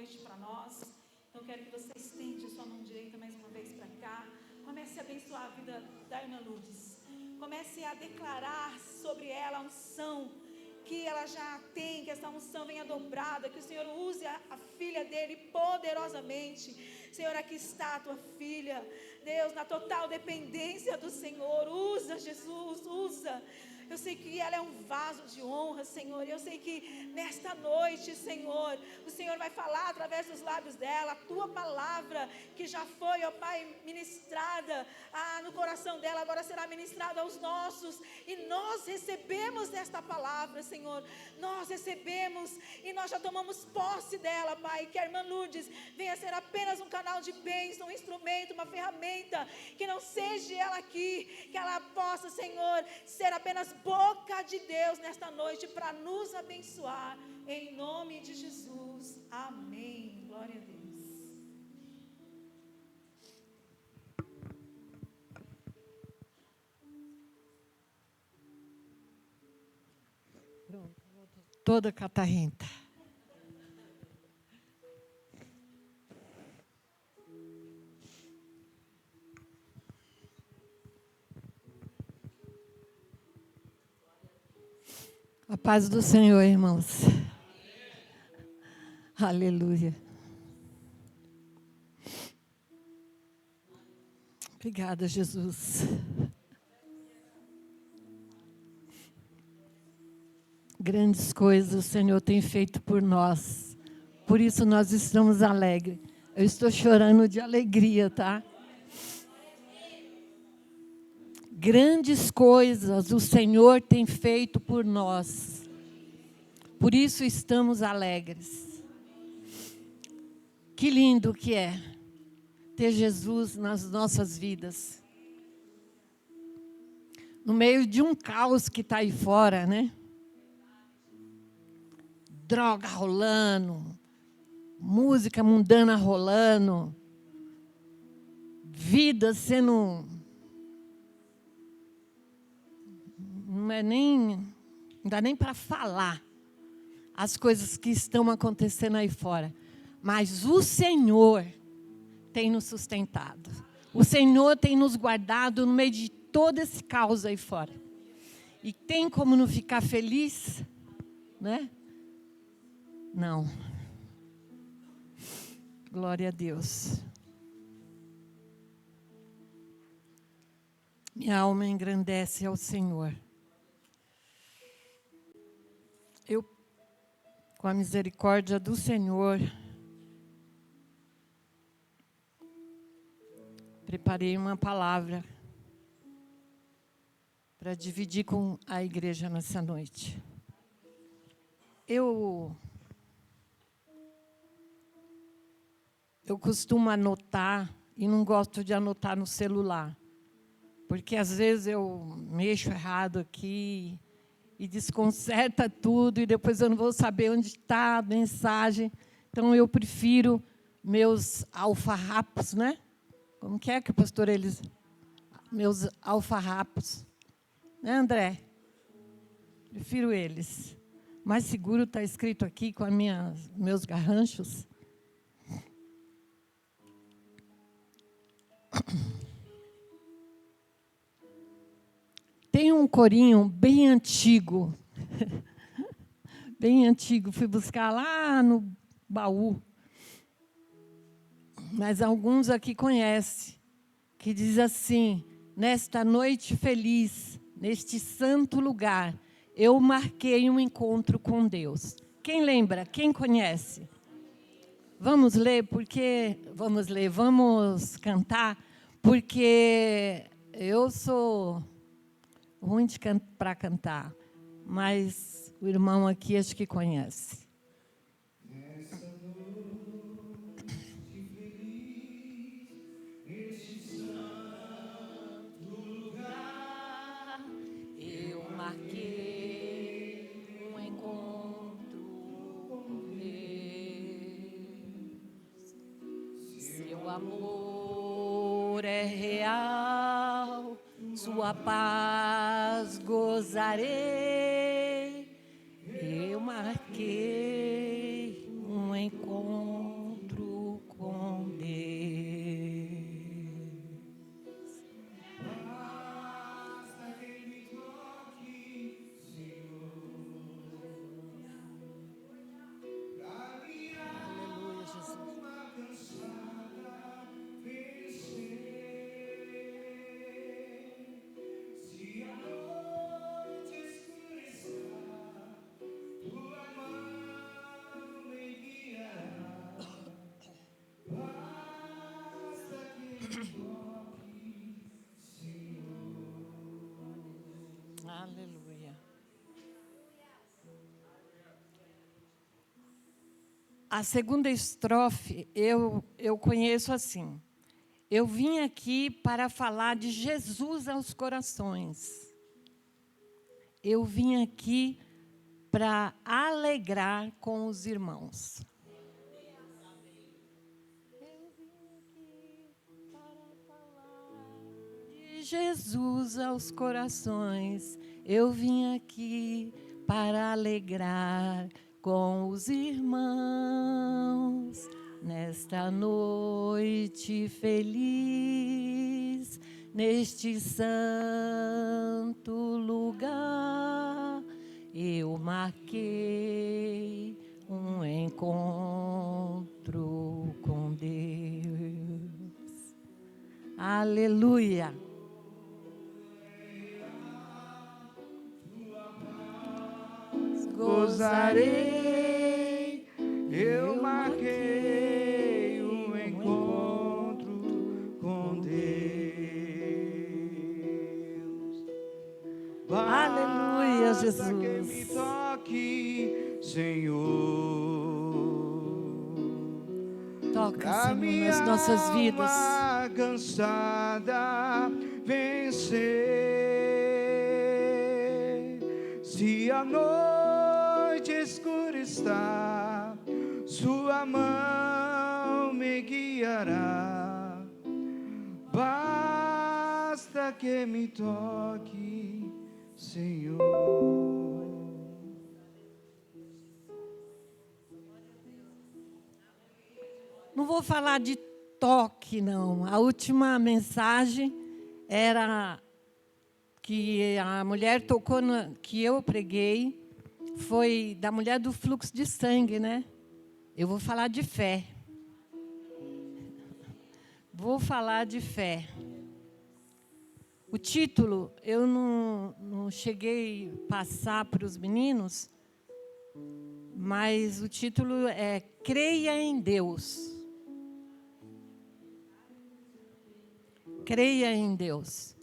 noite para nós. Então, quero que você estende a sua mão direita mais uma vez para cá. Comece a abençoar a vida da irmã Lourdes. Comece a declarar sobre ela a unção que ela já tem, que essa unção venha dobrada, que o Senhor use a filha dele poderosamente. Senhor, aqui está a tua filha, Deus, na total dependência do Senhor. Usa, Jesus, usa. Eu sei que ela é um vaso de honra, Senhor. Eu sei que nesta noite, Senhor, o Senhor vai falar através dos lábios dela a tua palavra, que já foi, ó Pai, ministrada no coração dela, agora será ministrada aos nossos. E nós recebemos esta palavra, Senhor. Nós recebemos e nós já tomamos posse dela, Pai. Que a irmã Lourdes venha ser apenas um canal de bênção, um instrumento, uma ferramenta. Que não seja ela aqui, que ela possa, Senhor, ser apenas boca de Deus nesta noite para nos abençoar, em nome de Jesus, amém, glória a Deus. Pronto, toda catarrenta. A paz do Senhor, irmãos. Aleluia. Obrigada, Jesus. Grandes coisas o Senhor tem feito por nós. Por isso nós estamos alegres. Eu estou chorando de alegria, tá? Grandes coisas o Senhor tem feito por nós. Por isso estamos alegres. Que lindo que é ter Jesus nas nossas vidas. No meio de um caos que está aí fora, né? Droga rolando, música mundana rolando, vida sendo... Não dá nem para falar as coisas que estão acontecendo aí fora. Mas o Senhor tem nos sustentado. O Senhor tem nos guardado no meio de todo esse caos aí fora. E tem como não ficar feliz? Né? Não. Glória a Deus. Minha alma engrandece ao Senhor. Eu, com a misericórdia do Senhor, preparei uma palavra para dividir com a igreja nessa noite. Eu costumo anotar e não gosto de anotar no celular, porque às vezes eu mexo errado aqui e desconcerta tudo, e depois eu não vou saber onde está a mensagem. Então, eu prefiro meus alfarrapos, né? Como que o pastor eles... Meus alfarrapos. Né, André? Prefiro eles. Mais seguro está escrito aqui com meus garranchos. Tem um corinho bem antigo, bem antigo, fui buscar lá no baú, mas alguns aqui conhecem, que diz assim: nesta noite feliz, neste santo lugar, eu marquei um encontro com Deus. Quem lembra? Quem conhece? Vamos ler, vamos cantar, porque eu sou... ruim para cantar, mas o irmão aqui acho que conhece. Nessa noite feliz, neste santo lugar, Eu marquei um encontro com Deus. Seu amor é real, sua paz gozarei. Eu marquei um encontro Aleluia. A segunda estrofe eu conheço assim. Eu vim aqui para falar de Jesus aos corações. Eu vim aqui para alegrar com os irmãos. Eu vim aqui para falar de Jesus aos corações. Eu vim aqui para alegrar com os irmãos. Nesta noite feliz, neste santo lugar, eu marquei um encontro com Deus. Aleluia. Gozarei, eu marquei um encontro com Deus. Aleluia, Basta Jesus. que me toque, Senhor. Toca, A Senhor, minha nas nossas vidas. alma cansada vencer. Se a noite escura está, sua mão me guiará. Basta que me toque, Senhor. Não vou falar de toque, não. A última mensagem era que a mulher tocou, que eu preguei, foi da mulher do fluxo de sangue, né? Eu vou falar de fé. Vou falar de fé. O título, eu não cheguei a passar para os meninos, mas o título é Creia em Deus. Creia em Deus.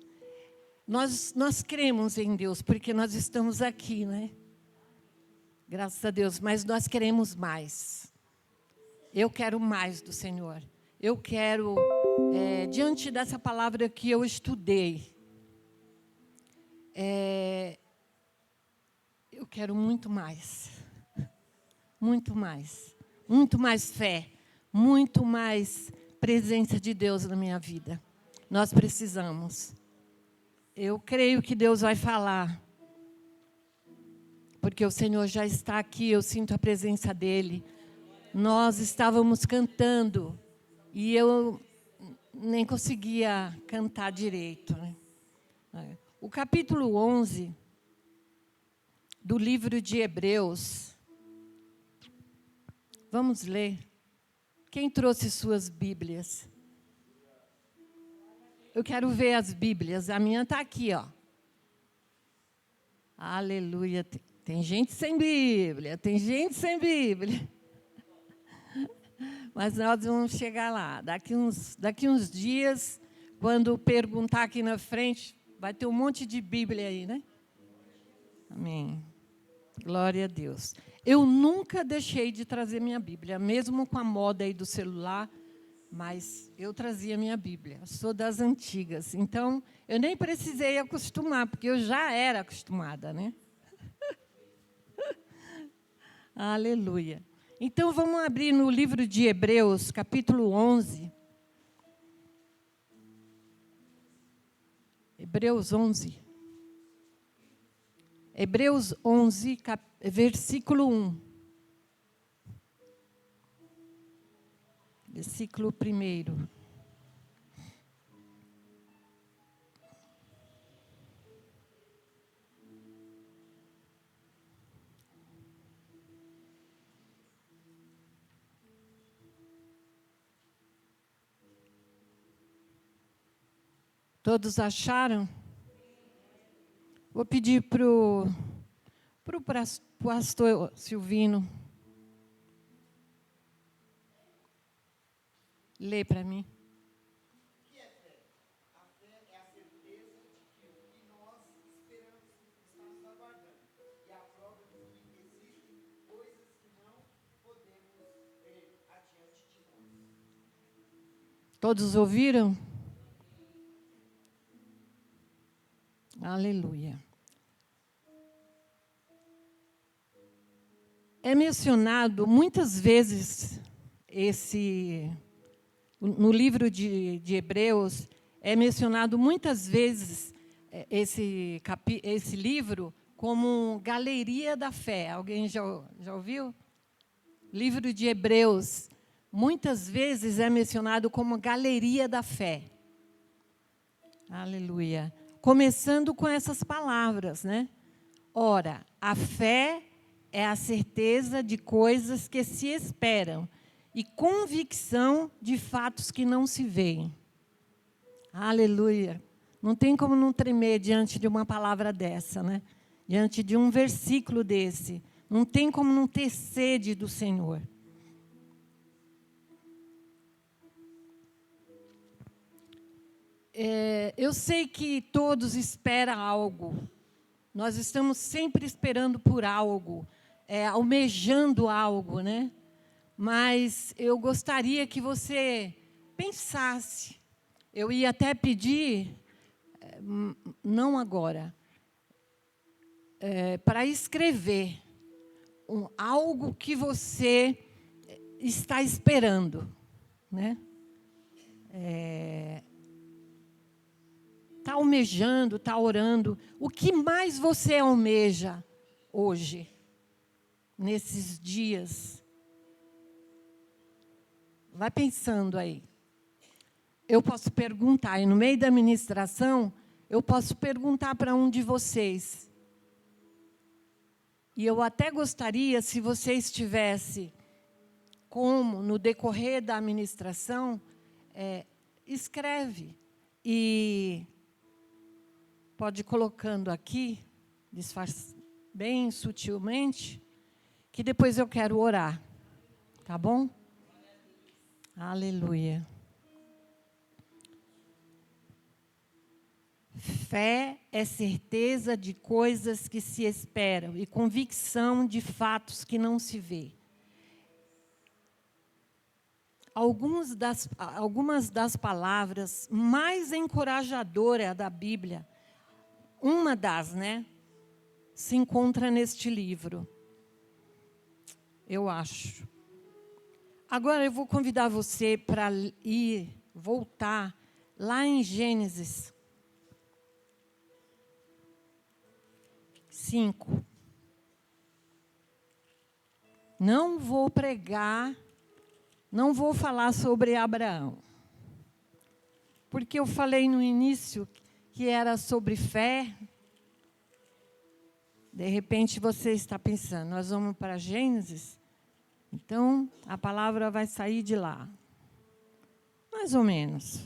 Nós cremos em Deus, porque nós estamos aqui, né? Graças a Deus, mas nós queremos mais. Eu quero mais do Senhor. Eu quero, diante dessa palavra que eu estudei, eu quero muito mais. Muito mais. Muito mais fé. Muito mais presença de Deus na minha vida. Nós precisamos. Eu creio que Deus vai falar. Porque o Senhor já está aqui, eu sinto a presença dEle. Nós estávamos cantando e eu nem conseguia cantar direito, né? O capítulo 11 do livro de Hebreus. Vamos ler. Quem trouxe suas Bíblias? Eu quero ver as Bíblias. A minha está aqui, ó. Aleluia. Tem gente sem Bíblia. Tem gente sem Bíblia. Mas nós vamos chegar lá. Daqui uns dias, quando perguntar aqui na frente, vai ter um monte de Bíblia aí, né? Amém. Glória a Deus. Eu nunca deixei de trazer minha Bíblia, mesmo com a moda aí do celular, mas eu trazia minha Bíblia. Sou das antigas. Então, eu nem precisei acostumar, porque eu já era acostumada, né? Aleluia. Então, vamos abrir no livro de Hebreus, capítulo 11. Hebreus 11. Hebreus 11, versículo 1. Versículo 1. Todos acharam? Vou pedir para o pastor Silvino ler para mim. O que é fé? A fé é a certeza de que o que nós esperamos Todos ouviram? Aleluia. É mencionado muitas vezes no livro de Hebreus, é mencionado muitas vezes esse livro como galeria da fé. Alguém já ouviu? Livro de Hebreus, muitas vezes é mencionado como galeria da fé. Aleluia. Começando com essas palavras, né? Ora, a fé é a certeza de coisas que se esperam e convicção de fatos que não se veem. Aleluia. Não tem como não tremer diante de uma palavra dessa, né? Diante de um versículo desse. Não tem como não ter sede do Senhor. Eu sei que todos esperam algo. Nós estamos sempre esperando por algo, almejando algo, né? Mas eu gostaria que você pensasse. Eu ia até pedir, não agora, para escrever algo que você está esperando, né? Está almejando, está orando. O que mais você almeja hoje, nesses dias? Vai pensando aí. Eu posso perguntar, e no meio da ministração, eu posso perguntar para um de vocês. E eu até gostaria, se você estivesse, como no decorrer da ministração, escreve e pode ir colocando aqui, bem sutilmente, que depois eu quero orar, tá bom? Aleluia. Fé é certeza de coisas que se esperam e convicção de fatos que não se vê. Algumas das palavras mais encorajadoras da Bíblia, uma das, né, se encontra neste livro. Eu acho. Agora eu vou convidar você para voltar lá em Gênesis 5. Não vou pregar, não vou falar sobre Abraão. Porque eu falei no início que era sobre fé. De repente você está pensando, nós vamos para Gênesis? Então, a palavra vai sair de lá. Mais ou menos.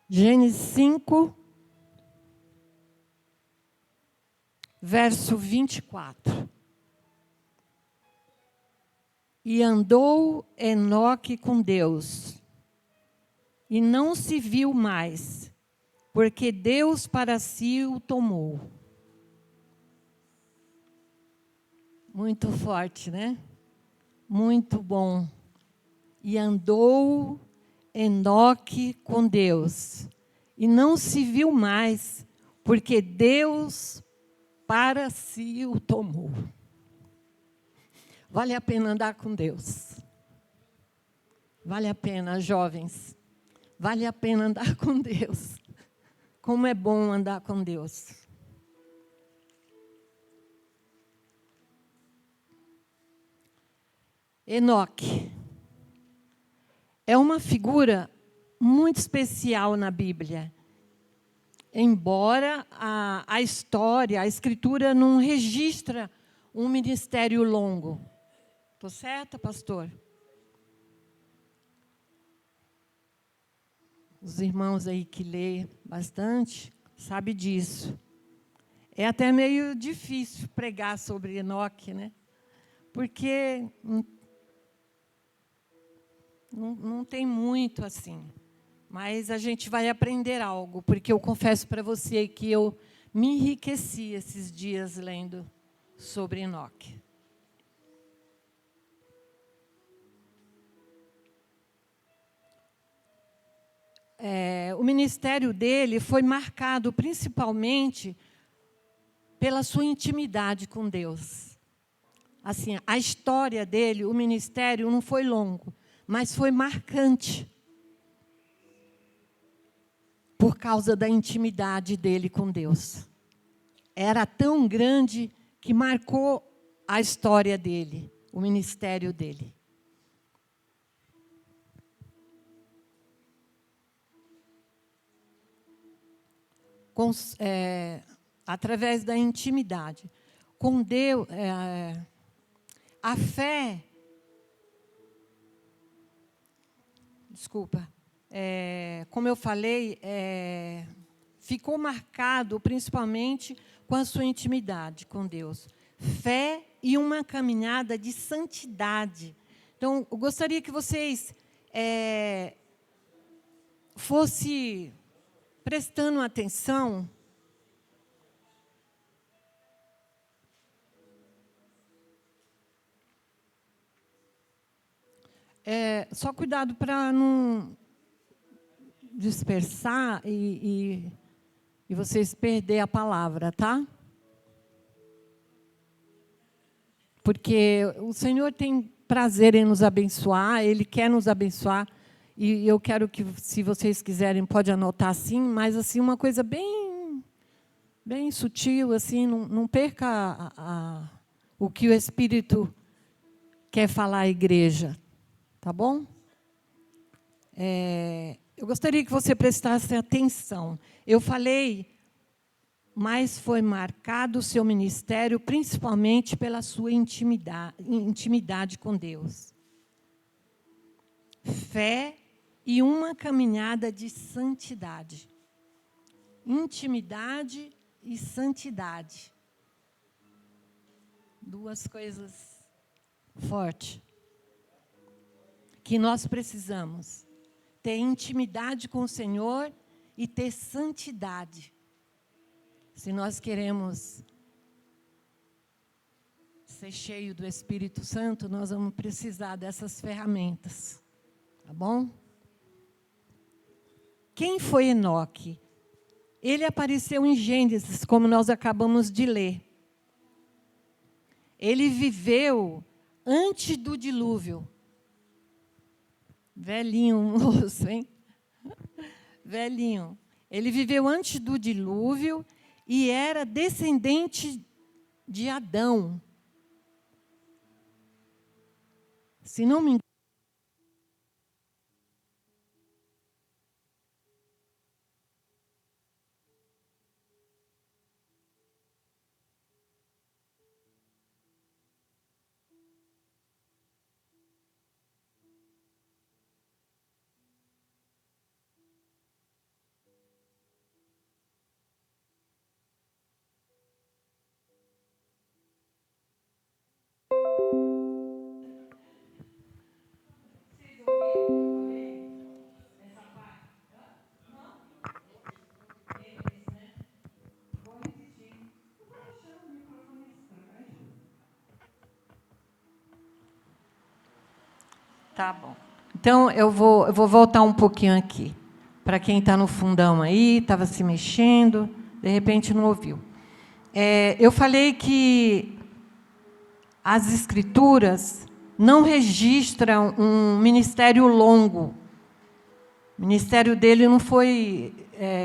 Gênesis 5, verso 24. E andou Enoque com Deus, e não se viu mais, porque Deus para si o tomou. Muito forte, né? Muito bom. E andou Enoque com Deus, e não se viu mais, porque Deus para si o tomou. Vale a pena andar com Deus. Vale a pena, jovens. Vale a pena andar com Deus. Como é bom andar com Deus. Enoque é uma figura muito especial na Bíblia. Embora a história, a Escritura não registra um ministério longo. Estou certa, pastor? Os irmãos aí que lê bastante, sabem disso. É até meio difícil pregar sobre Enoque, né? Porque não tem muito assim. Mas a gente vai aprender algo, porque eu confesso para você que eu me enriqueci esses dias lendo sobre Enoque. o ministério dele foi marcado principalmente pela sua intimidade com Deus. Assim, a história dele, o ministério, não foi longo, mas foi marcante por causa da intimidade dele com Deus. Era tão grande que marcou a história dele, o ministério dele. Através da intimidade com Deus, a fé, como eu falei, ficou marcado principalmente com a sua intimidade com Deus. Fé e uma caminhada de santidade. Então, eu gostaria que vocês fossem prestando atenção só cuidado para não dispersar e vocês perder a palavra, tá? Porque o Senhor tem prazer em nos abençoar, Ele quer nos abençoar. E eu quero que, se vocês quiserem, pode anotar assim, mas assim, uma coisa bem sutil, assim, não perca o que o Espírito quer falar à igreja, tá bom? Eu gostaria que você prestasse atenção. Eu falei, mas foi marcado o seu ministério principalmente pela sua intimidade com Deus. Fé e uma caminhada de santidade. Intimidade e santidade. Duas coisas fortes que nós precisamos. Ter intimidade com o Senhor e ter santidade. Se nós queremos ser cheio do Espírito Santo, nós vamos precisar dessas ferramentas. Tá bom? Quem foi Enoque? Ele apareceu em Gênesis, como nós acabamos de ler. Ele viveu antes do dilúvio. Velhinho moço, hein? Velhinho. Ele viveu antes do dilúvio e era descendente de Adão. Se não me engano, tá bom. Então, eu vou voltar um pouquinho aqui. Para quem está no fundão aí, estava se mexendo, de repente não ouviu. Eu falei que as Escrituras não registram um ministério longo. O ministério dele não foi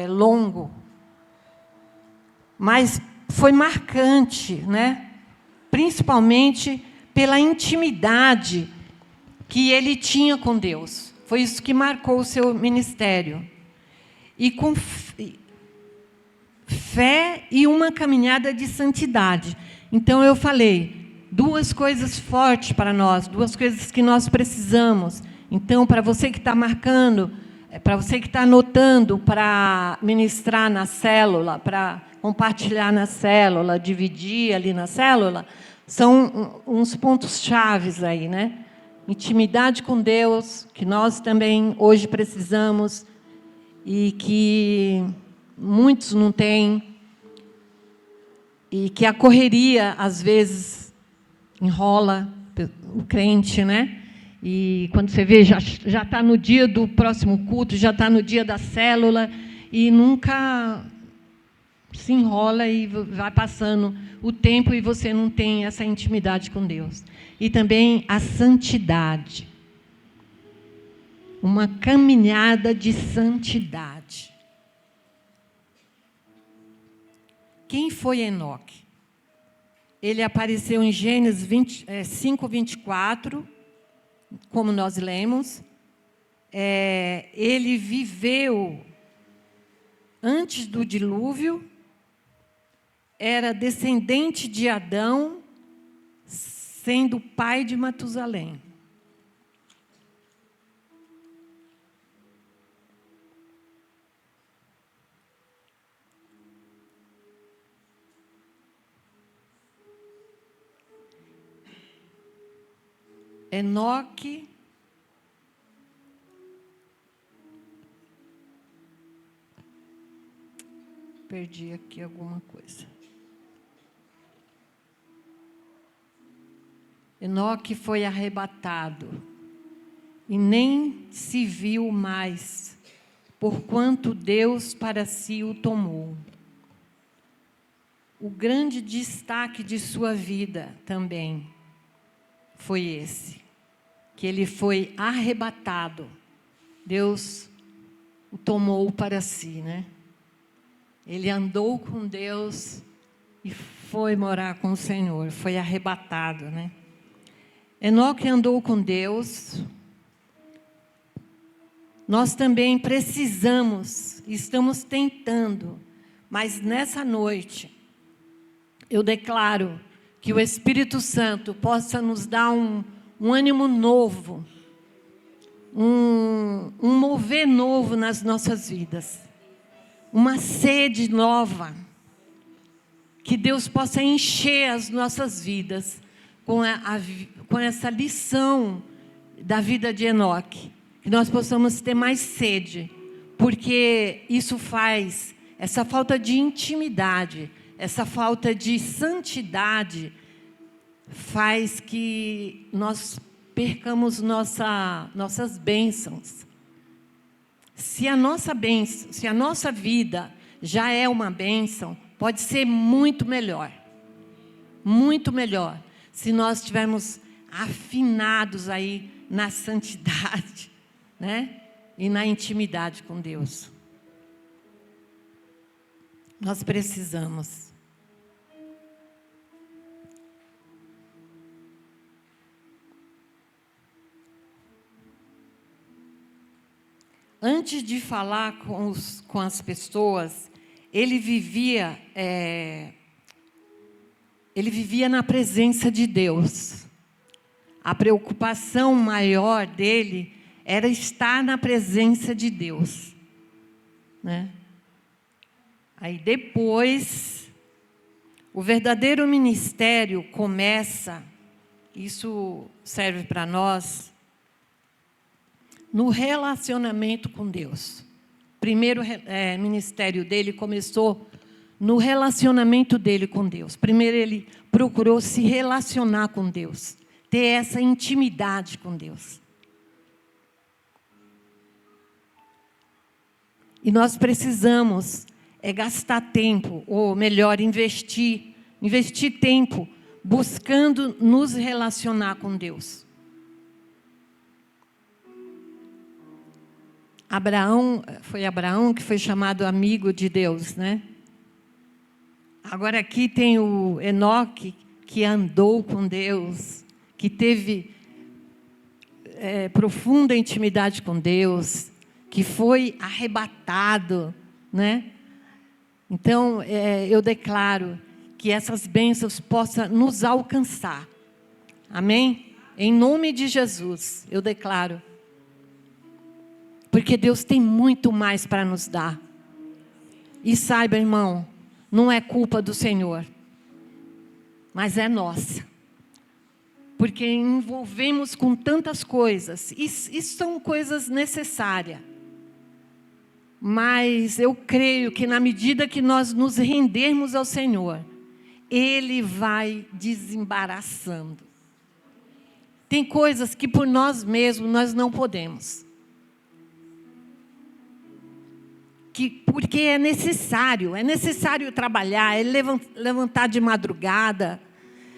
longo, mas foi marcante, né? Principalmente pela intimidade que ele tinha com Deus. Foi isso que marcou o seu ministério. E com fé e uma caminhada de santidade. Então, eu falei, duas coisas fortes para nós, duas coisas que nós precisamos. Então, para você que está marcando, para você que está anotando para ministrar na célula, para compartilhar na célula, dividir ali na célula, são uns pontos chaves aí, né? Intimidade com Deus, que nós também hoje precisamos e que muitos não têm, e que a correria, às vezes, enrola o crente, né? E quando você vê, já está no dia do próximo culto, já está no dia da célula, e nunca se enrola e vai passando o tempo e você não tem essa intimidade com Deus. E também a santidade. Uma caminhada de santidade. Quem foi Enoque? Ele apareceu em Gênesis 5:24, como nós lemos. Ele viveu antes do dilúvio, era descendente de Adão, sendo pai de Matusalém. Enoque perdi aqui alguma coisa. Enoque foi arrebatado e nem se viu mais, porquanto Deus para si o tomou. O grande destaque de sua vida também foi esse, que ele foi arrebatado. Deus o tomou para si, né? Ele andou com Deus e foi morar com o Senhor, foi arrebatado, né? Enoque andou com Deus. Nós também precisamos, estamos tentando, mas nessa noite, eu declaro que o Espírito Santo possa nos dar um ânimo novo, um mover novo nas nossas vidas, uma sede nova, que Deus possa encher as nossas vidas com essa lição da vida de Enoque, que nós possamos ter mais sede, porque isso faz, essa falta de intimidade, essa falta de santidade, faz que nós percamos nossas bênçãos. Se a nossa vida já é uma bênção, pode ser muito melhor, se nós estivermos afinados aí na santidade, né? E na intimidade com Deus. Nós precisamos. Antes de falar com as pessoas, ele vivia na presença de Deus. A preocupação maior dele era estar na presença de Deus, né? Aí depois, o verdadeiro ministério começa, isso serve para nós, no relacionamento com Deus. O primeiro ministério dele começou no relacionamento dele com Deus. Primeiro ele procurou se relacionar com Deus, ter essa intimidade com Deus. E nós precisamos gastar tempo, ou melhor, investir tempo, buscando nos relacionar com Deus. Foi Abraão que foi chamado amigo de Deus, né? Agora aqui tem o Enoque, que andou com Deus, que teve profunda intimidade com Deus, que foi arrebatado, né? Então, eu declaro que essas bênçãos possam nos alcançar. Amém? Em nome de Jesus, eu declaro. Porque Deus tem muito mais para nos dar. E saiba, irmão, não é culpa do Senhor, mas é nossa. Porque envolvemos com tantas coisas, e são coisas necessárias. Mas eu creio que na medida que nós nos rendermos ao Senhor, Ele vai desembaraçando. Tem coisas que por nós mesmos nós não podemos. Porque é necessário trabalhar, é levantar de madrugada,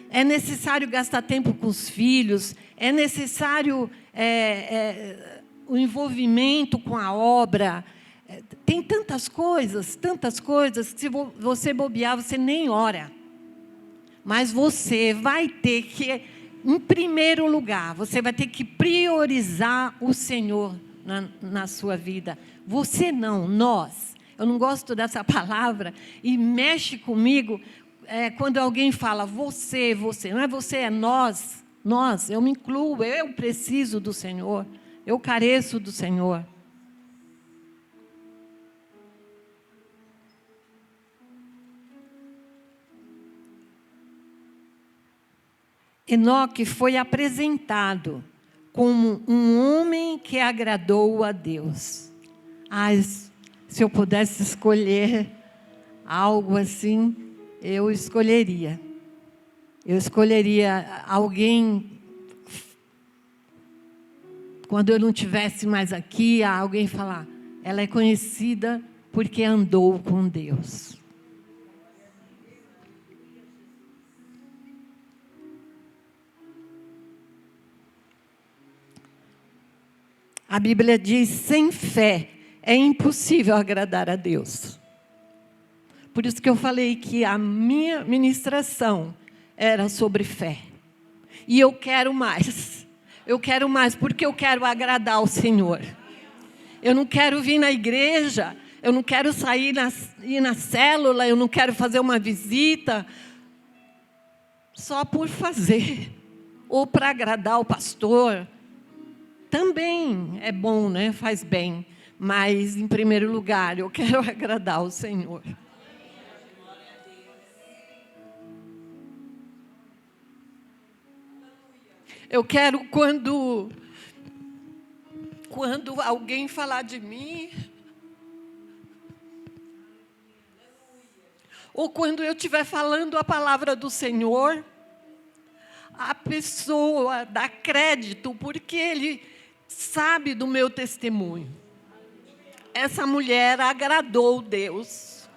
é necessário gastar tempo com os filhos, é necessário o envolvimento com a obra. Tem tantas coisas, que se você bobear, você nem ora. Mas você vai ter que, em primeiro lugar, você vai ter que priorizar o Senhor na sua vida. Você não, nós. Eu não gosto dessa palavra e mexe comigo quando alguém fala você. Não é você, é nós. Nós, eu me incluo, eu preciso do Senhor. Eu careço do Senhor. Enoque foi apresentado como um homem que agradou a Deus. Se eu pudesse escolher algo assim, eu escolheria. Eu escolheria alguém, quando eu não estivesse mais aqui, alguém falar, ela é conhecida porque andou com Deus. A Bíblia diz, sem fé é impossível agradar a Deus. Por isso que eu falei que a minha ministração era sobre fé. E eu quero mais. Eu quero mais porque eu quero agradar ao Senhor. Eu não quero vir na igreja, eu não quero ir na célula, eu não quero fazer uma visita só por fazer. Ou para agradar o pastor. Também é bom, né? Faz bem. Mas, em primeiro lugar, eu quero agradar ao Senhor. Eu quero, quando alguém falar de mim, ou quando eu estiver falando a palavra do Senhor, a pessoa dá crédito, porque ele sabe do meu testemunho. Essa mulher agradou Deus.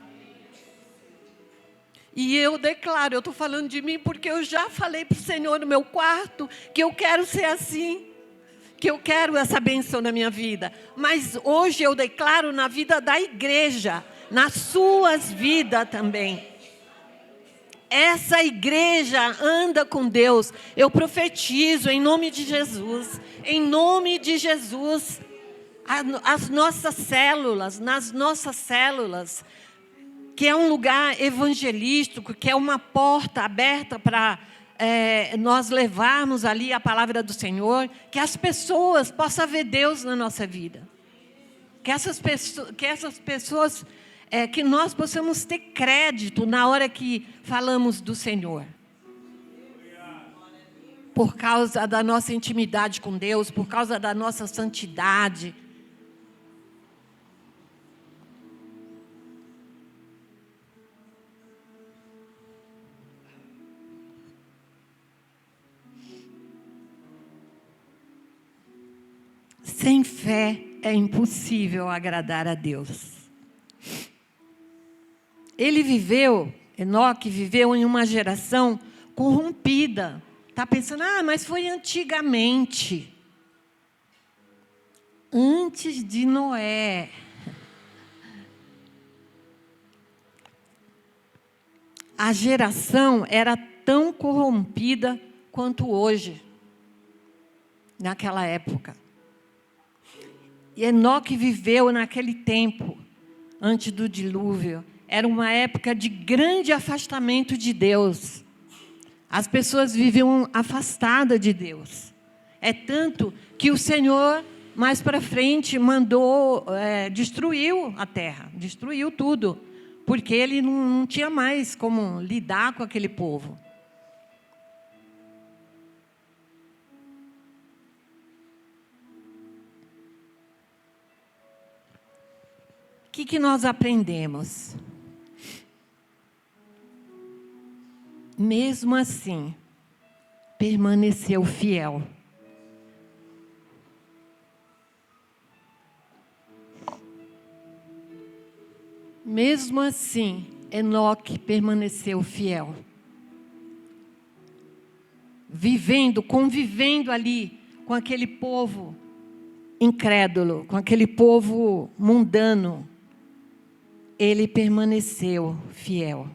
E eu declaro, eu estou falando de mim porque eu já falei para o Senhor no meu quarto que eu quero ser assim, que eu quero essa bênção na minha vida. Mas hoje eu declaro na vida da igreja, nas suas vidas também. Essa igreja anda com Deus. Eu profetizo em nome de Jesus. Em nome de Jesus. As nossas células, nas nossas células, que é um lugar evangelístico, que é uma porta aberta para nós levarmos ali a palavra do Senhor, que as pessoas possam ver Deus na nossa vida. Que essas pessoas que nós possamos ter crédito na hora que falamos do Senhor. Por causa da nossa intimidade com Deus, por causa da nossa santidade. Sem fé é impossível agradar a Deus. Enoque viveu em uma geração corrompida. Está pensando, mas foi antigamente. Antes de Noé. A geração era tão corrompida quanto hoje, naquela época. E Enoque viveu naquele tempo, antes do dilúvio. Era uma época de grande afastamento de Deus. As pessoas viviam afastadas de Deus. É tanto que o Senhor, mais para frente, destruiu a terra, destruiu tudo, porque Ele não tinha mais como lidar com aquele povo. O que nós aprendemos? Mesmo assim, permaneceu fiel mesmo assim, Enoque permaneceu fiel. Convivendo ali com aquele povo incrédulo, com aquele povo mundano, ele permaneceu fiel.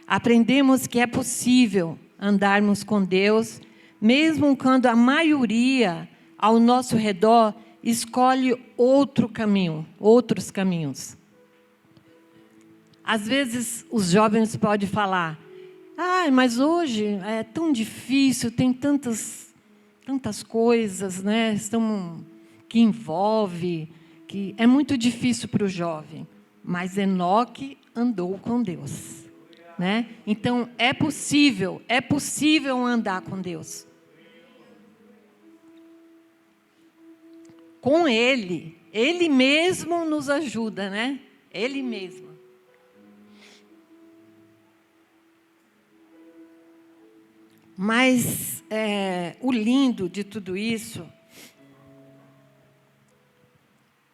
Aprendemos que é possível andarmos com Deus, mesmo quando a maioria ao nosso redor escolhe outros caminhos. Às vezes os jovens podem falar: mas hoje é tão difícil, tem tantas coisas, né, que envolve, que é muito difícil para o jovem. Mas Enoque andou com Deus, né? Então é possível andar com Deus. Com Ele mesmo nos ajuda, né? Ele mesmo. Mas o lindo de tudo isso,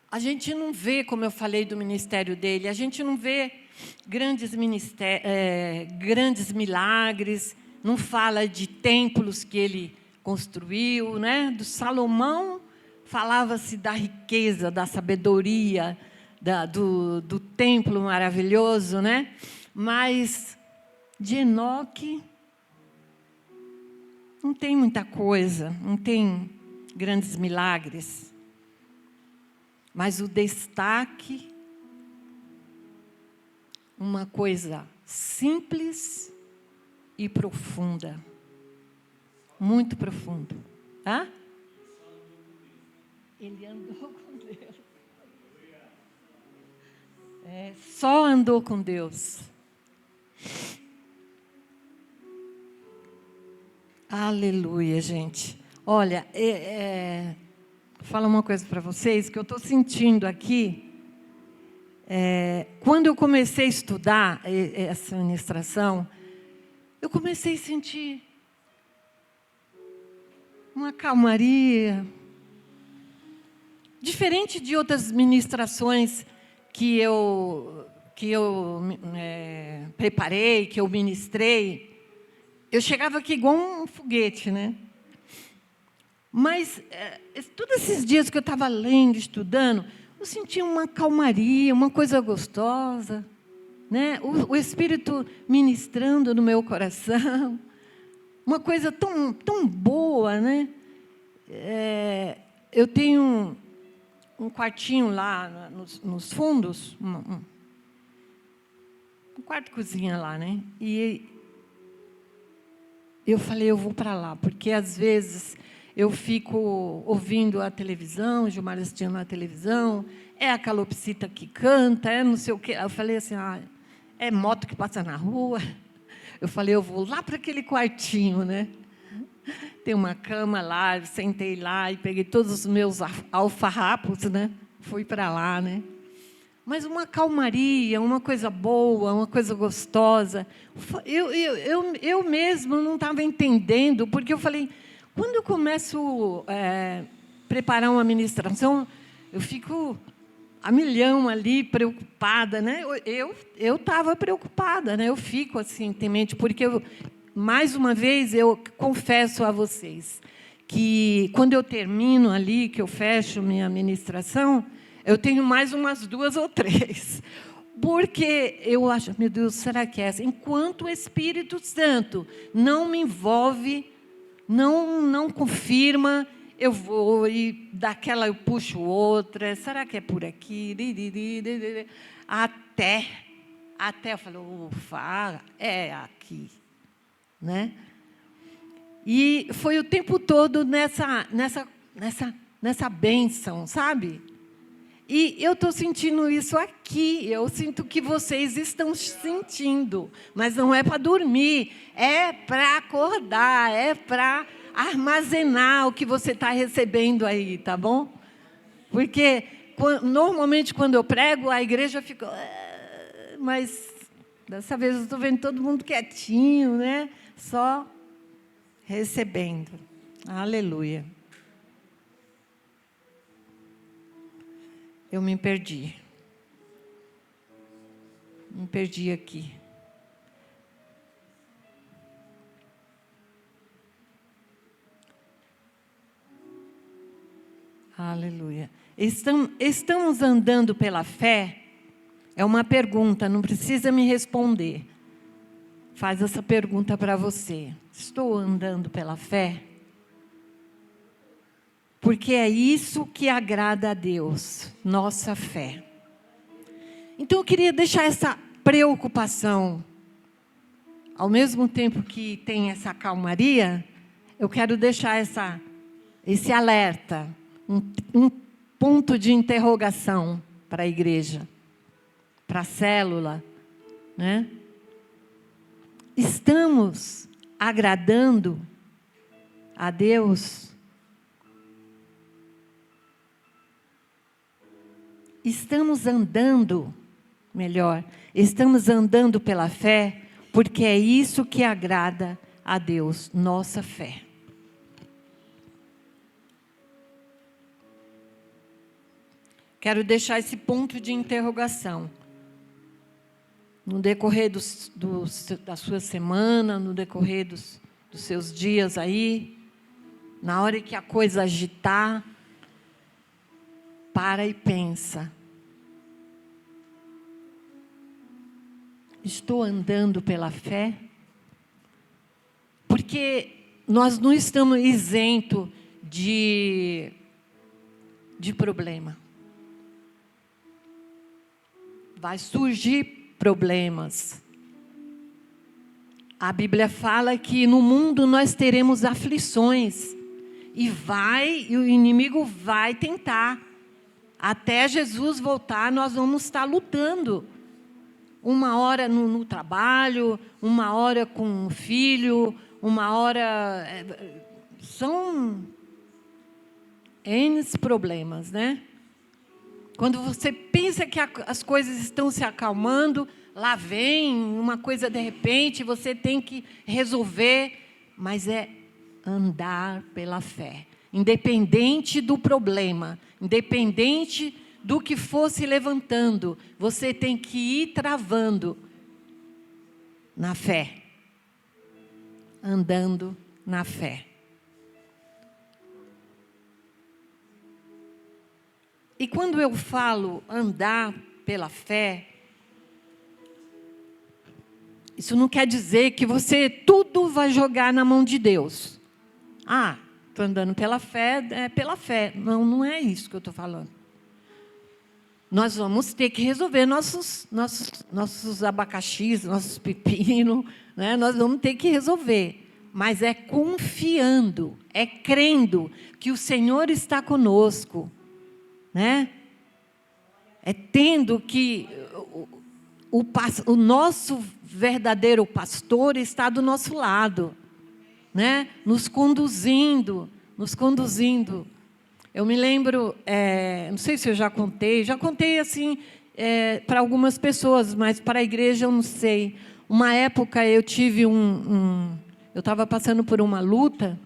a gente não vê, como eu falei do ministério dele, a gente não vê grandes milagres, não fala de templos que ele construiu, né? Do Salomão falava-se da riqueza, da sabedoria, do templo maravilhoso, né? Mas de Enoque não tem muita coisa, não tem grandes milagres. Mas o destaque, uma coisa simples e profunda. Muito profundo. Ele andou com Deus. Só andou com Deus. Aleluia, gente. Olha, vou falar uma coisa para vocês, que eu estou sentindo aqui. Quando eu comecei a estudar essa ministração, eu comecei a sentir uma calmaria, diferente de outras ministrações que eu preparei, que eu ministrei. Eu chegava aqui igual um foguete, né? Mas, todos esses dias que eu estava lendo, estudando, eu sentia uma calmaria, uma coisa gostosa, né? O Espírito ministrando no meu coração, uma coisa tão boa, né? Eu tenho um quartinho lá nos fundos, um quarto-cozinha lá, né? E eu falei, eu vou para lá, porque às vezes eu fico ouvindo a televisão, o Gilmar assistindo a televisão, é a calopsita que canta, é não sei o quê. Eu falei assim, é moto que passa na rua. Eu falei, eu vou lá para aquele quartinho, né? Tem uma cama lá, eu sentei lá e peguei todos os meus alfarrapos, né? Fui para lá, né? Mas uma calmaria, uma coisa boa, uma coisa gostosa. Eu mesmo não estava entendendo, porque eu falei, quando eu começo a preparar uma ministração, eu fico a milhão ali, preocupada, né? Eu estava preocupada, né? Eu fico assim, temente, porque mais uma vez eu confesso a vocês que quando eu termino ali, que eu fecho minha ministração, eu tenho mais umas 2 ou 3. Porque eu acho, meu Deus, será que é essa? Enquanto o Espírito Santo não me envolve, não confirma, eu vou e daquela eu puxo outra. Será que é por aqui? Até eu falo, ufa, é aqui, né? E foi o tempo todo nessa bênção, sabe? E eu estou sentindo isso aqui, eu sinto que vocês estão sentindo, mas não é para dormir, é para acordar, é para armazenar o que você está recebendo aí, tá bom? Porque, normalmente, quando eu prego, a igreja fica... Mas, dessa vez, eu estou vendo todo mundo quietinho, né? Só recebendo. Aleluia. Eu me perdi. Me perdi aqui. Aleluia. Estamos andando pela fé? É uma pergunta, não precisa me responder. Faz essa pergunta para você. Estou andando pela fé? Porque é isso que agrada a Deus, nossa fé. Então eu queria deixar essa preocupação, ao mesmo tempo que tem essa calmaria, eu quero deixar esse alerta, um ponto de interrogação para a igreja, para a célula, né? Estamos agradando a Deus? Estamos andando pela fé, porque é isso que agrada a Deus, nossa fé. Quero deixar esse ponto de interrogação. No decorrer da sua semana, no decorrer dos seus dias aí, na hora que a coisa agitar, para e pensa. Estou andando pela fé? Porque nós não estamos isentos de problema. Vai surgir problemas. A Bíblia fala que no mundo nós teremos aflições. E o inimigo vai tentar. Até Jesus voltar, nós vamos estar lutando. Uma hora no trabalho, uma hora com o filho, uma hora... São N problemas, né? Quando você pensa que as coisas estão se acalmando, lá vem uma coisa de repente, você tem que resolver, mas é andar pela fé. Independente do problema, independente do que fosse levantando, você tem que ir travando na fé. Andando na fé. E quando eu falo andar pela fé, isso não quer dizer que você tudo vai jogar na mão de Deus. Estou andando pela fé, é pela fé. Não, não é isso que eu estou falando. Nós vamos ter que resolver nossos abacaxis, nossos pepinos, né? Nós vamos ter que resolver. Mas é confiando, é crendo que o Senhor está conosco. Né? É tendo que o nosso verdadeiro pastor está do nosso lado, né? Nos conduzindo. Eu me lembro, não sei se eu já contei assim para algumas pessoas, mas para a igreja eu não sei. Uma época eu tive eu estava passando por uma luta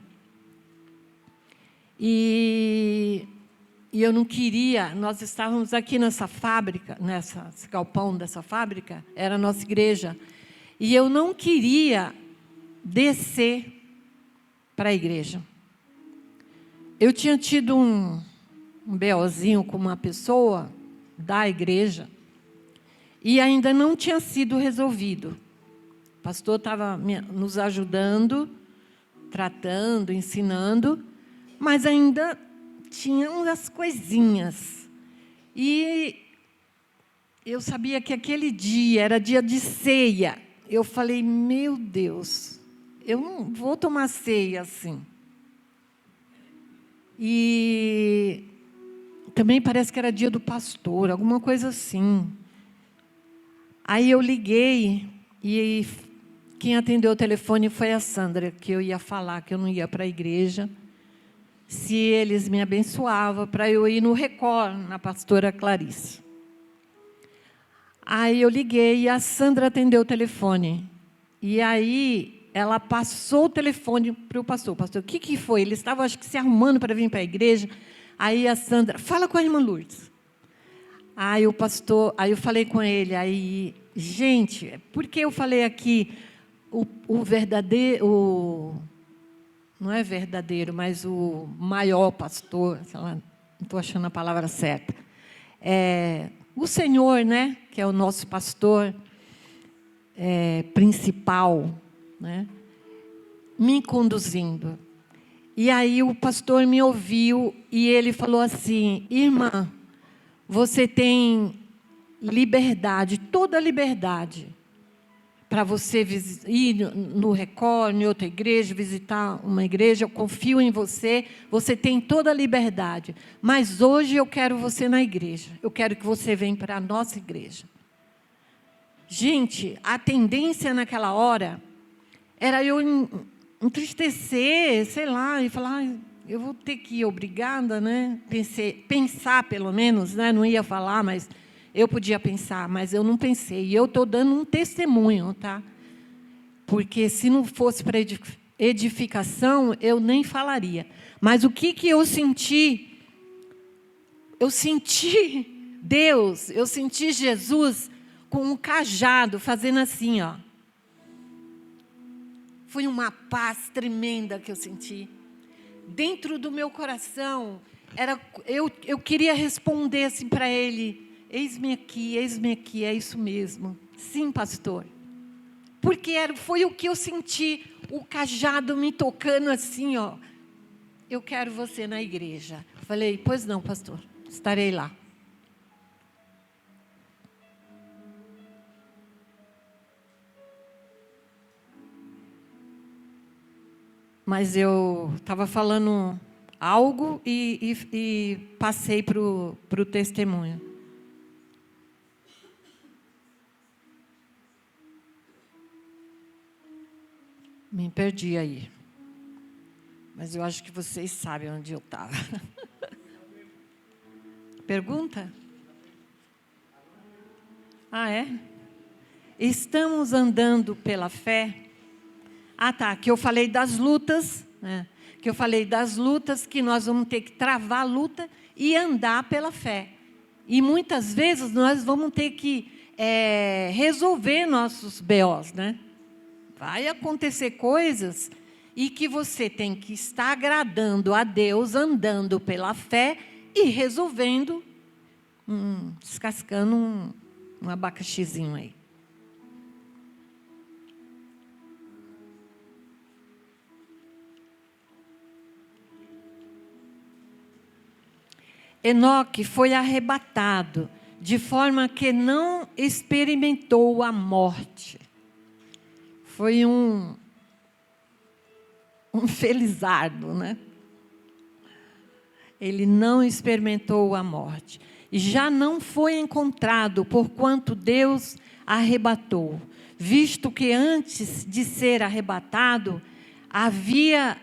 e eu não queria, nós estávamos aqui nessa fábrica, nesse galpão dessa fábrica, era a nossa igreja, e eu não queria descer para a igreja. Eu tinha tido um BOzinho com uma pessoa da igreja, e ainda não tinha sido resolvido. O pastor estava nos ajudando, tratando, ensinando, mas ainda tinha umas coisinhas. E eu sabia que aquele dia era dia de ceia. Eu falei, meu Deus, eu não vou tomar ceia assim. E também parece que era dia do pastor, alguma coisa assim. Aí eu liguei e quem atendeu o telefone foi a Sandra, que eu ia falar que eu não ia para a igreja, se eles me abençoavam para eu ir no Record, na pastora Clarice. Aí eu liguei e a Sandra atendeu o telefone. E aí ela passou o telefone para o pastor. Pastor, o que foi? Ele estava, acho que, se arrumando para vir para a igreja. Aí a Sandra, fala com a irmã Lourdes. Aí eu falei com ele, aí Gente, por que eu falei aqui o verdadeiro, não é verdadeiro, mas o maior pastor, sei lá, não estou achando a palavra certa, o Senhor, né, que é o nosso pastor principal, né, me conduzindo. E aí o pastor me ouviu e ele falou assim: irmã, você tem liberdade, toda a liberdade, para você ir no Record, em outra igreja, visitar uma igreja, eu confio em você, você tem toda a liberdade. Mas hoje eu quero você na igreja, eu quero que você venha para a nossa igreja. Gente, a tendência naquela hora era eu entristecer, sei lá, e falar, eu vou ter que ir obrigada, né? Pensar pelo menos, né? Não ia falar, mas eu podia pensar, mas eu não pensei. E eu estou dando um testemunho, tá? Porque se não fosse para edificação, eu nem falaria. Mas o que eu senti? Eu senti Deus, eu senti Jesus com um cajado, fazendo assim, ó. Foi uma paz tremenda que eu senti. Dentro do meu coração, eu queria responder assim para ele: eis-me aqui, é isso mesmo. Sim, pastor. Porque foi o que eu senti, o cajado me tocando assim, ó. Eu quero você na igreja. Falei, pois não, pastor, estarei lá. Mas eu estava falando algo e passei para o testemunho. Me perdi aí. Mas eu acho que vocês sabem onde eu estava. Pergunta? Ah, é? Estamos andando pela fé? Ah, tá, que eu falei das lutas, né? Que eu falei das lutas, que nós vamos ter que travar a luta e andar pela fé. E muitas vezes nós vamos ter que resolver nossos BOs, né? Vai acontecer coisas e que você tem que estar agradando a Deus, andando pela fé e resolvendo, descascando um abacaxizinho aí. Enoque foi arrebatado, de forma que não experimentou a morte. Foi um felizardo, né? Ele não experimentou a morte. E já não foi encontrado, porquanto Deus arrebatou, visto que antes de ser arrebatado, havia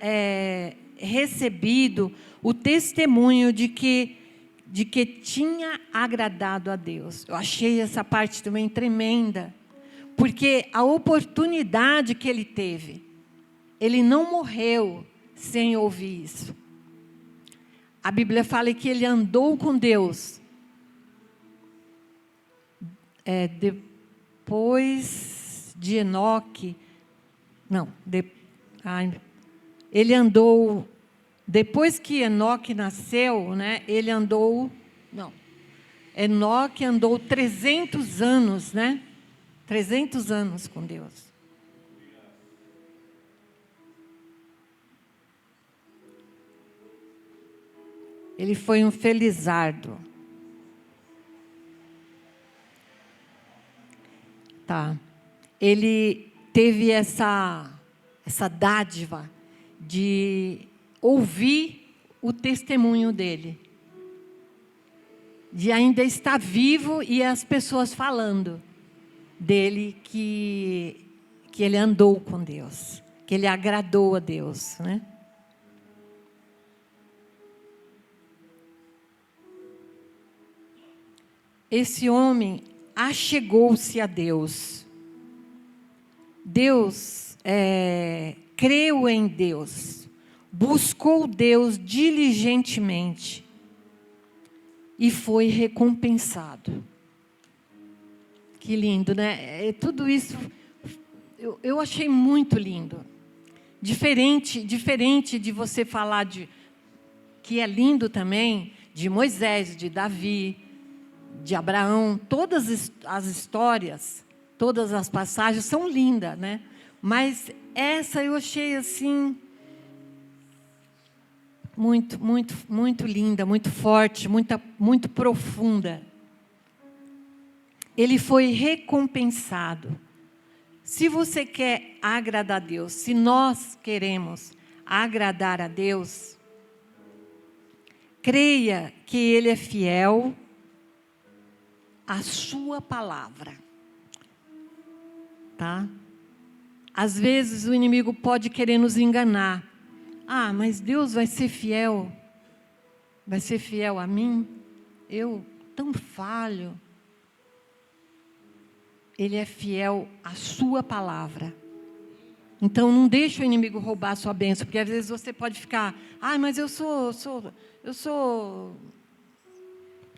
recebido o testemunho de que tinha agradado a Deus. Eu achei essa parte também tremenda, porque a oportunidade que ele teve, ele não morreu sem ouvir isso. A Bíblia fala que ele andou com Deus. Depois de Enoque, ele andou, depois que Enoque nasceu, né, Enoque andou 300 anos, né? 300 anos com Deus. Ele foi um felizardo. Tá. Ele teve essa dádiva de ouvir o testemunho dele. De ainda estar vivo e as pessoas falando dele que ele andou com Deus, que ele agradou a Deus, né? Esse homem achegou-se a Deus. Deus creu em Deus, buscou Deus diligentemente e foi recompensado. Que lindo, né? Tudo isso eu achei muito lindo. Diferente de você falar que é lindo também, de Moisés, de Davi, de Abraão. Todas as histórias, todas as passagens são lindas, né? Mas essa eu achei assim muito linda, muito forte, muito profunda. Ele foi recompensado. Se você quer agradar a Deus, se nós queremos agradar a Deus, creia que Ele é fiel à sua palavra. Tá? Às vezes o inimigo pode querer nos enganar. Ah, mas Deus vai ser fiel a mim? Eu, tão falho. Ele é fiel à sua palavra. Então, não deixe o inimigo roubar a sua bênção, porque às vezes você pode ficar, mas eu sou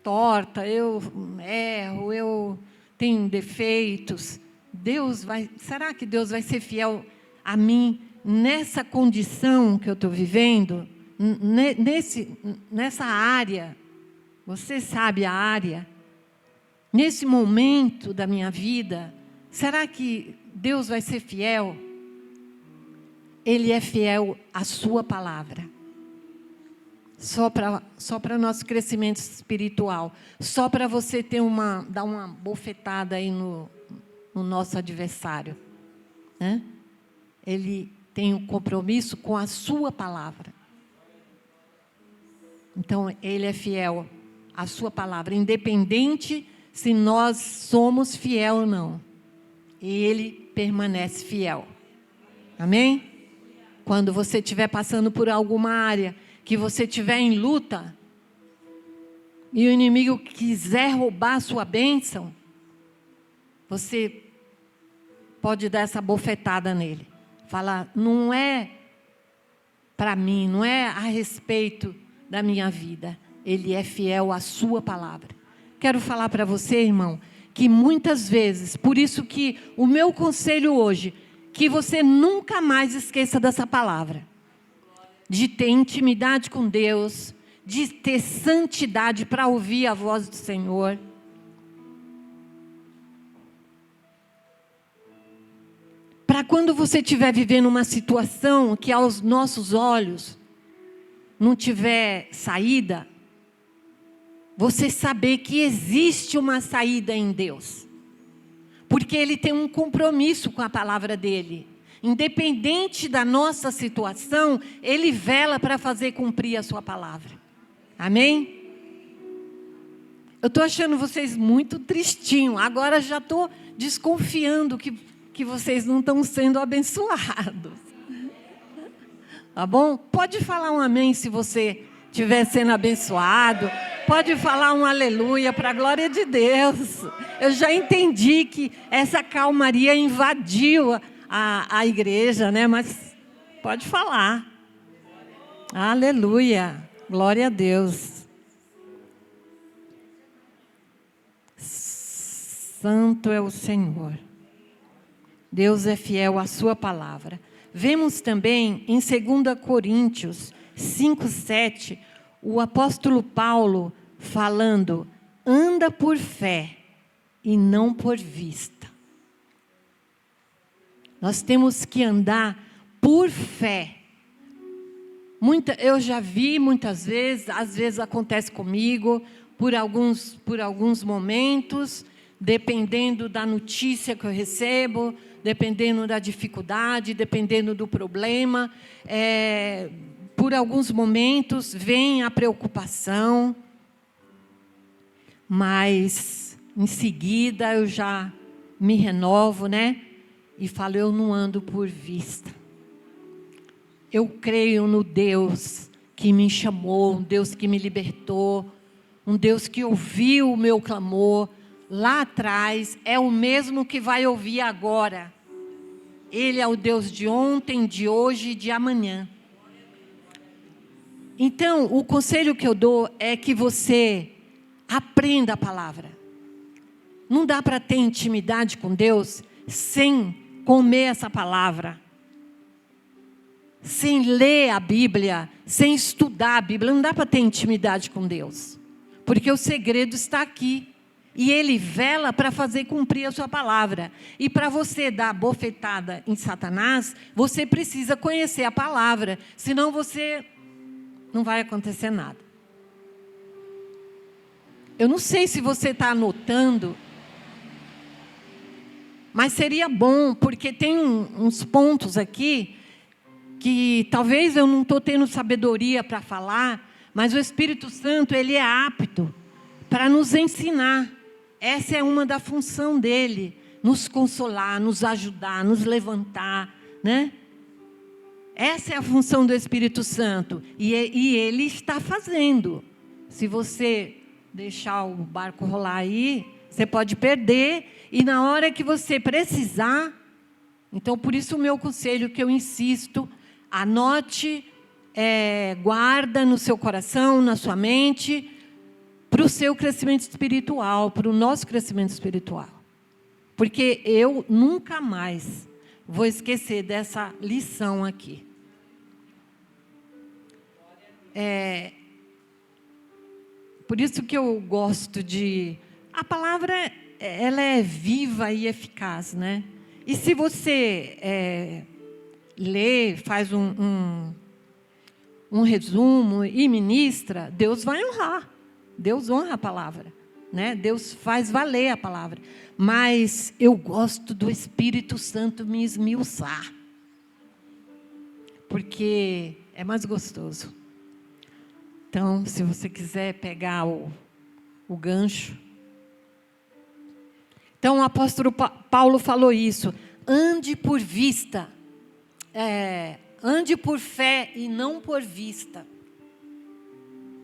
torta, eu erro, eu tenho defeitos. Será que Deus vai ser fiel a mim nessa condição que eu estou vivendo? Nessa área, você sabe a área, nesse momento da minha vida, será que Deus vai ser fiel? Ele é fiel à sua palavra. Só para nosso crescimento espiritual. Só para você dar uma bofetada aí no nosso adversário. Né? Ele tem um compromisso com a sua palavra. Então, Ele é fiel à sua palavra, independente se nós somos fiel ou não. Ele permanece fiel. Amém? Quando você estiver passando por alguma área, que você estiver em luta, e o inimigo quiser roubar a sua bênção, você pode dar essa bofetada nele. Falar, não é para mim, não é a respeito da minha vida. Ele é fiel à sua palavra. Quero falar para você, irmão, que muitas vezes, por isso que o meu conselho hoje, que você nunca mais esqueça dessa palavra. De ter intimidade com Deus, de ter santidade para ouvir a voz do Senhor. Para quando você estiver vivendo uma situação que aos nossos olhos não tiver saída, você saber que existe uma saída em Deus. Porque Ele tem um compromisso com a palavra dEle. Independente da nossa situação, Ele vela para fazer cumprir a sua palavra. Amém? Eu estou achando vocês muito tristinhos. Agora já estou desconfiando que vocês não estão sendo abençoados. Tá bom? Pode falar um amém se você estiver sendo abençoado. Pode falar um aleluia para a glória de Deus. Eu já entendi que essa calmaria invadiu a igreja, né? Mas pode falar. Aleluia. Glória a Deus. Santo é o Senhor. Deus é fiel à sua palavra. Vemos também em 2 Coríntios 5:7, o apóstolo Paulo falando, anda por fé e não por vista. Nós temos que andar por fé. Eu já vi muitas vezes, às vezes acontece comigo, por alguns momentos, dependendo da notícia que eu recebo, dependendo da dificuldade, dependendo do problema, por alguns momentos vem a preocupação, mas em seguida eu já me renovo, né? E falo, eu não ando por vista. Eu creio no Deus que me chamou, um Deus que me libertou, um Deus que ouviu o meu clamor lá atrás, é o mesmo que vai ouvir agora. Ele é o Deus de ontem, de hoje e de amanhã. Então, o conselho que eu dou é que você aprenda a palavra. Não dá para ter intimidade com Deus sem comer essa palavra, sem ler a Bíblia, sem estudar a Bíblia. Não dá para ter intimidade com Deus, porque o segredo está aqui. E Ele vela para fazer cumprir a sua palavra. E para você dar bofetada em Satanás, você precisa conhecer a palavra, senão você não vai acontecer nada. Eu não sei se você está anotando, mas seria bom, porque tem uns pontos aqui que talvez eu não estou tendo sabedoria para falar, mas o Espírito Santo, Ele é apto para nos ensinar. Essa é uma da função dele, nos consolar, nos ajudar, nos levantar, né? Essa é a função do Espírito Santo, e Ele está fazendo. Se você deixar o barco rolar aí, você pode perder, e na hora que você precisar, então por isso o meu conselho que eu insisto, anote, guarda no seu coração, na sua mente, para o seu crescimento espiritual, para o nosso crescimento espiritual. Porque eu nunca mais vou esquecer dessa lição aqui. Por isso que eu gosto de... A palavra, ela é viva e eficaz, né? E se você lê, faz um resumo e ministra, Deus vai honrar. Deus honra a palavra, né? Deus faz valer a palavra. Mas eu gosto do Espírito Santo me esmiuçar, porque é mais gostoso. Então, se você quiser pegar o gancho. Então, o apóstolo Paulo falou isso. Ande por vista. Ande por fé e não por vista.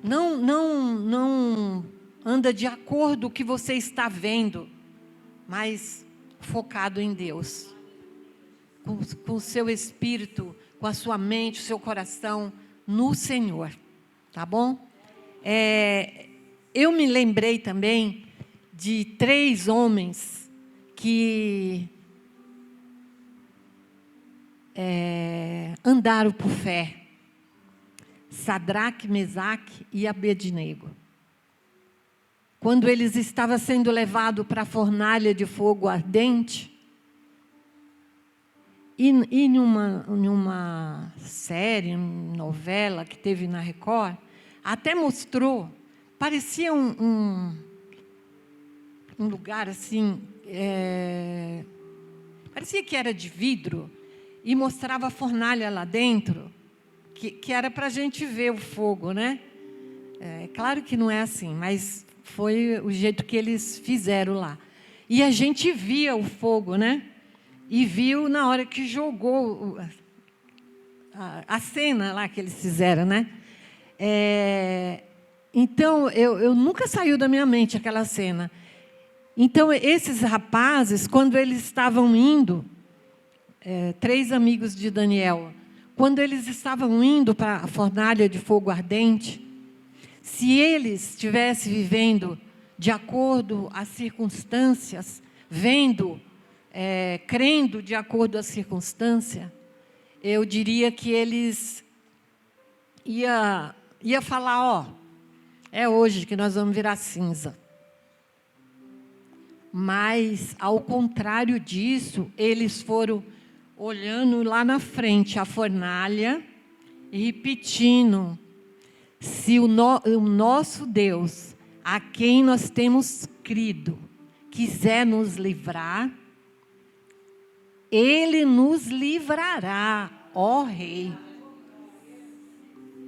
Não anda de acordo com o que você está vendo, mas focado em Deus. Com o seu espírito, com a sua mente, o seu coração no Senhor. Tá bom? Eu me lembrei também de 3 homens que andaram por fé. Sadraque, Mesaque e Abednego. Quando eles estavam sendo levados para a fornalha de fogo ardente, e numa série, novela que teve na Record, até mostrou, parecia um lugar assim, parecia que era de vidro, e mostrava a fornalha lá dentro, que era para a gente ver o fogo, né? Claro que não é assim, mas foi o jeito que eles fizeram lá. E a gente via o fogo, né? E viu na hora que jogou a cena lá que eles fizeram, né? Então, eu nunca saiu da minha mente aquela cena. Então, esses rapazes, quando eles estavam indo, 3 amigos de Daniel, quando eles estavam indo para a fornalha de fogo ardente, se eles estivessem vivendo de acordo às circunstâncias, crendo de acordo às circunstâncias, eu diria que eles ia falar, é hoje que nós vamos virar cinza. Mas, ao contrário disso, eles foram olhando lá na frente a fornalha e repetindo: se o nosso Deus, a quem nós temos crido, quiser nos livrar, Ele nos livrará, ó Rei.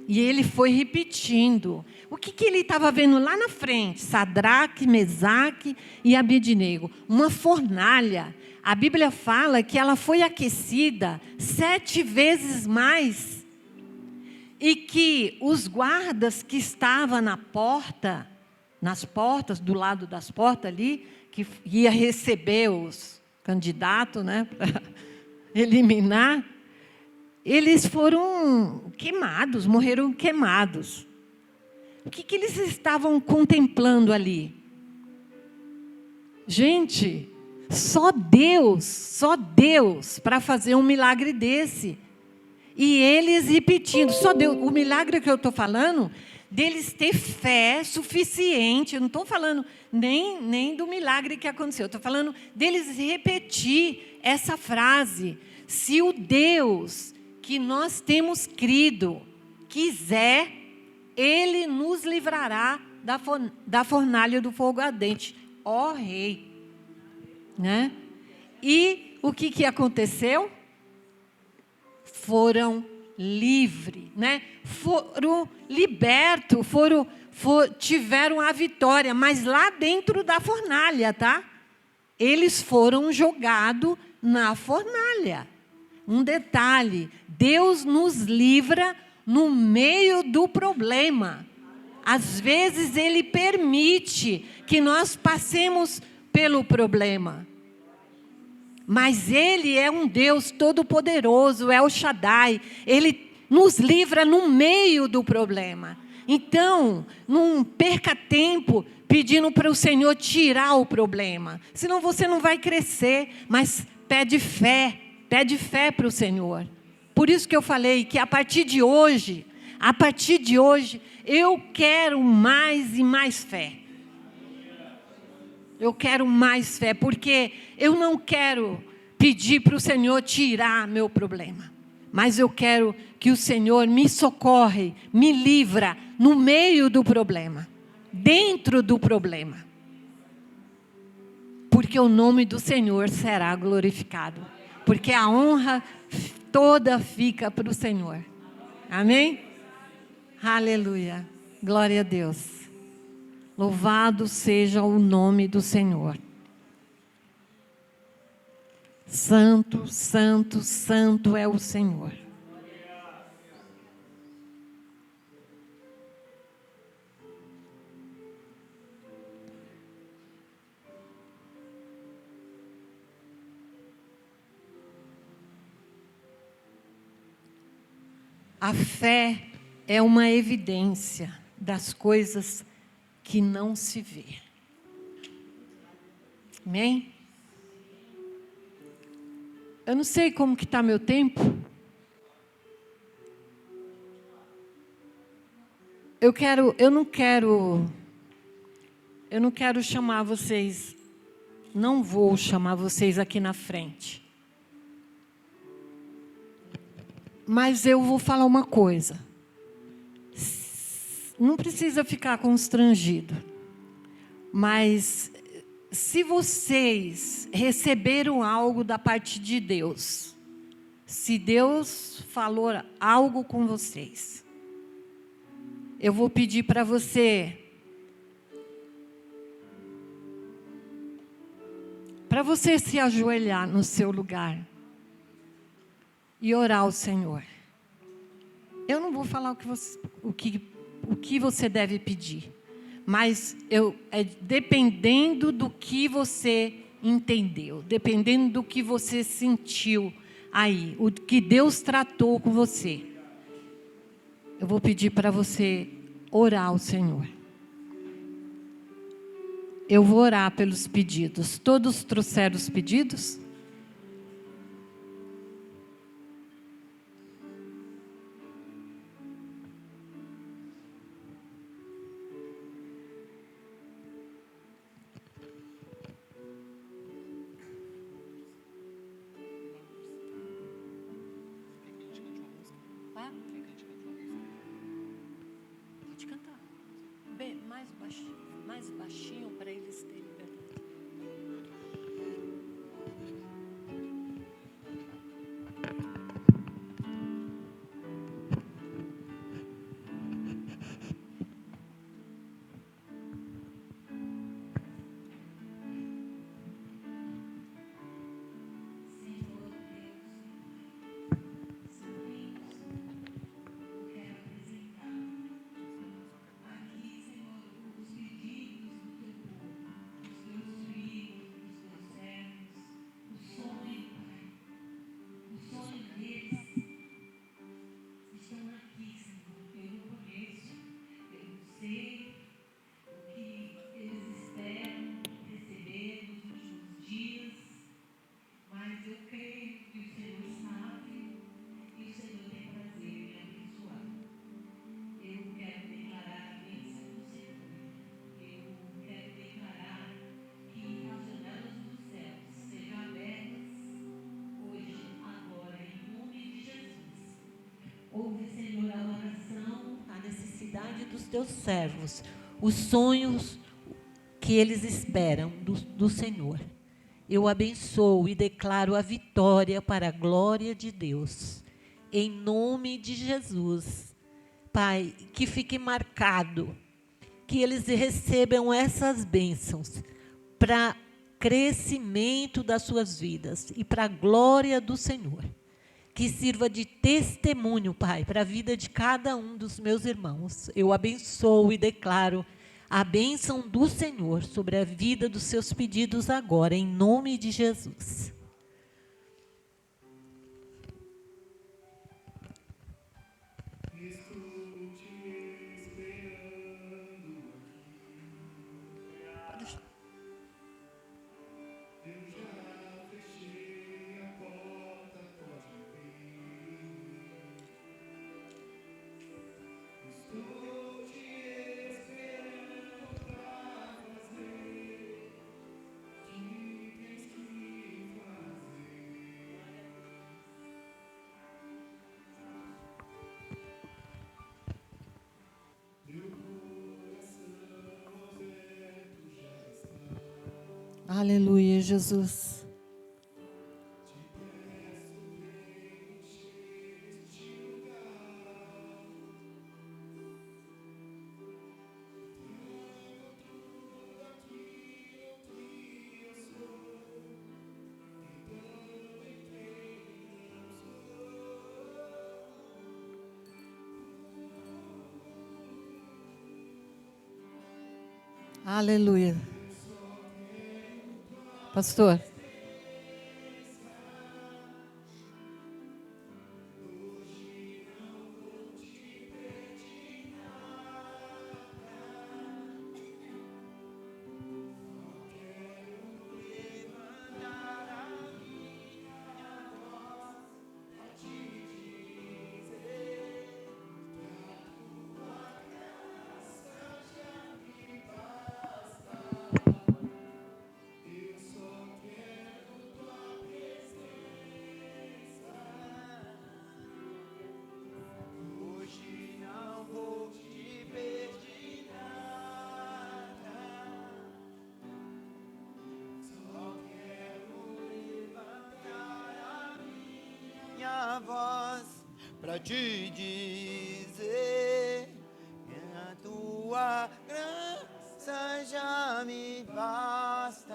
E ele foi repetindo. O que ele estava vendo lá na frente? Sadraque, Mesaque e Abednego. Uma fornalha. A Bíblia fala que ela foi aquecida 7 vezes mais. E que os guardas que estavam nas portas, do lado das portas ali, que ia receber os candidatos, né, para eliminar, eles foram queimados, morreram queimados. O que eles estavam contemplando ali? Gente, só Deus para fazer um milagre desse. E eles repetindo, só Deus. O milagre que eu estou falando, deles ter fé suficiente. Eu não estou falando nem do milagre que aconteceu. Eu estou falando deles repetir essa frase. Se o Deus que nós temos crido quiser, Ele nos livrará da fornalha do fogo ardente. Ó Rei. Né? E o que aconteceu? Foram livres, né? Foram libertos, tiveram a vitória, mas lá dentro da fornalha, tá? Eles foram jogados na fornalha. Um detalhe, Deus nos livra no meio do problema. Às vezes Ele permite que nós passemos pelo problema. Mas Ele é um Deus todo-poderoso, é o Shaddai. Ele nos livra no meio do problema. Então, não perca tempo pedindo para o Senhor tirar o problema. Senão você não vai crescer, mas pede fé para o Senhor. Por isso que eu falei que a partir de hoje, eu quero mais e mais fé. Eu quero mais fé, porque eu não quero pedir para o Senhor tirar meu problema. Mas eu quero que o Senhor me socorre, me livra no meio do problema, dentro do problema. Porque o nome do Senhor será glorificado. Porque a honra toda fica para o Senhor. Amém? Aleluia. Glória a Deus. Louvado seja o nome do Senhor. Santo, santo, santo é o Senhor. A fé é uma evidência das coisas que não se vê. Amém? Eu não sei como que está meu tempo. Eu não quero chamar vocês, não vou chamar vocês aqui na frente. Mas eu vou falar uma coisa. Não precisa ficar constrangido. Mas se vocês receberam algo da parte de Deus, se Deus falou algo com vocês, eu vou pedir para você se ajoelhar no seu lugar e orar ao Senhor. Eu não vou falar o que você deve pedir, mas dependendo do que você entendeu, dependendo do que você sentiu aí, o que Deus tratou com você, eu vou pedir para você orar ao Senhor. Eu vou orar pelos pedidos. Todos trouxeram os pedidos? Pode cantar. Bem, mais baixinho para eles terem liberdade. teus servos os sonhos que eles esperam do Senhor. Eu abençoo e declaro a vitória para a glória de Deus. Em nome de Jesus, Pai, que fique marcado, que eles recebam essas bênçãos para crescimento das suas vidas e para a glória do Senhor. Que sirva de testemunho, Pai, para a vida de cada um dos meus irmãos. Eu abençoo e declaro a bênção do Senhor sobre a vida dos seus pedidos agora, em nome de Jesus. Aleluia, Jesus. Aleluia. Pastor. Voz para te dizer que a tua graça já me basta.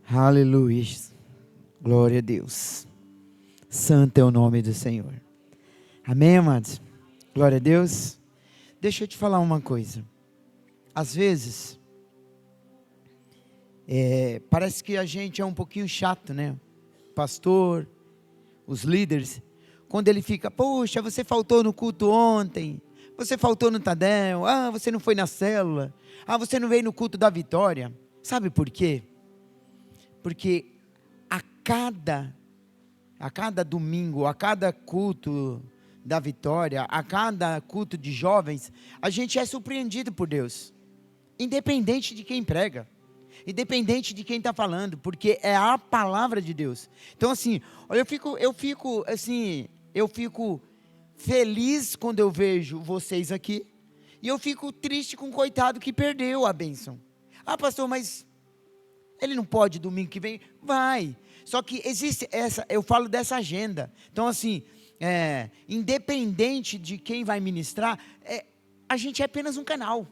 Aleluia. Glória a Deus. Santo é o nome do Senhor. Amém, amados? Glória a Deus. Deixa eu te falar uma coisa. Às vezes, parece que a gente é um pouquinho chato, né? Pastor, os líderes, quando ele fica, poxa, você faltou no culto ontem, você faltou no Tadel, você não foi na célula, você não veio no culto da vitória. Sabe por quê? Porque a cada domingo, a cada culto da vitória, a cada culto de jovens, a gente é surpreendido por Deus, independente de quem prega, independente de quem está falando, porque é a palavra de Deus. Então assim, olha, eu fico feliz quando eu vejo vocês aqui, e eu fico triste com o coitado que perdeu a bênção. Pastor, mas ele não pode domingo que vem? Vai, só que existe eu falo dessa agenda. Então assim, independente de quem vai ministrar, a gente é apenas um canal,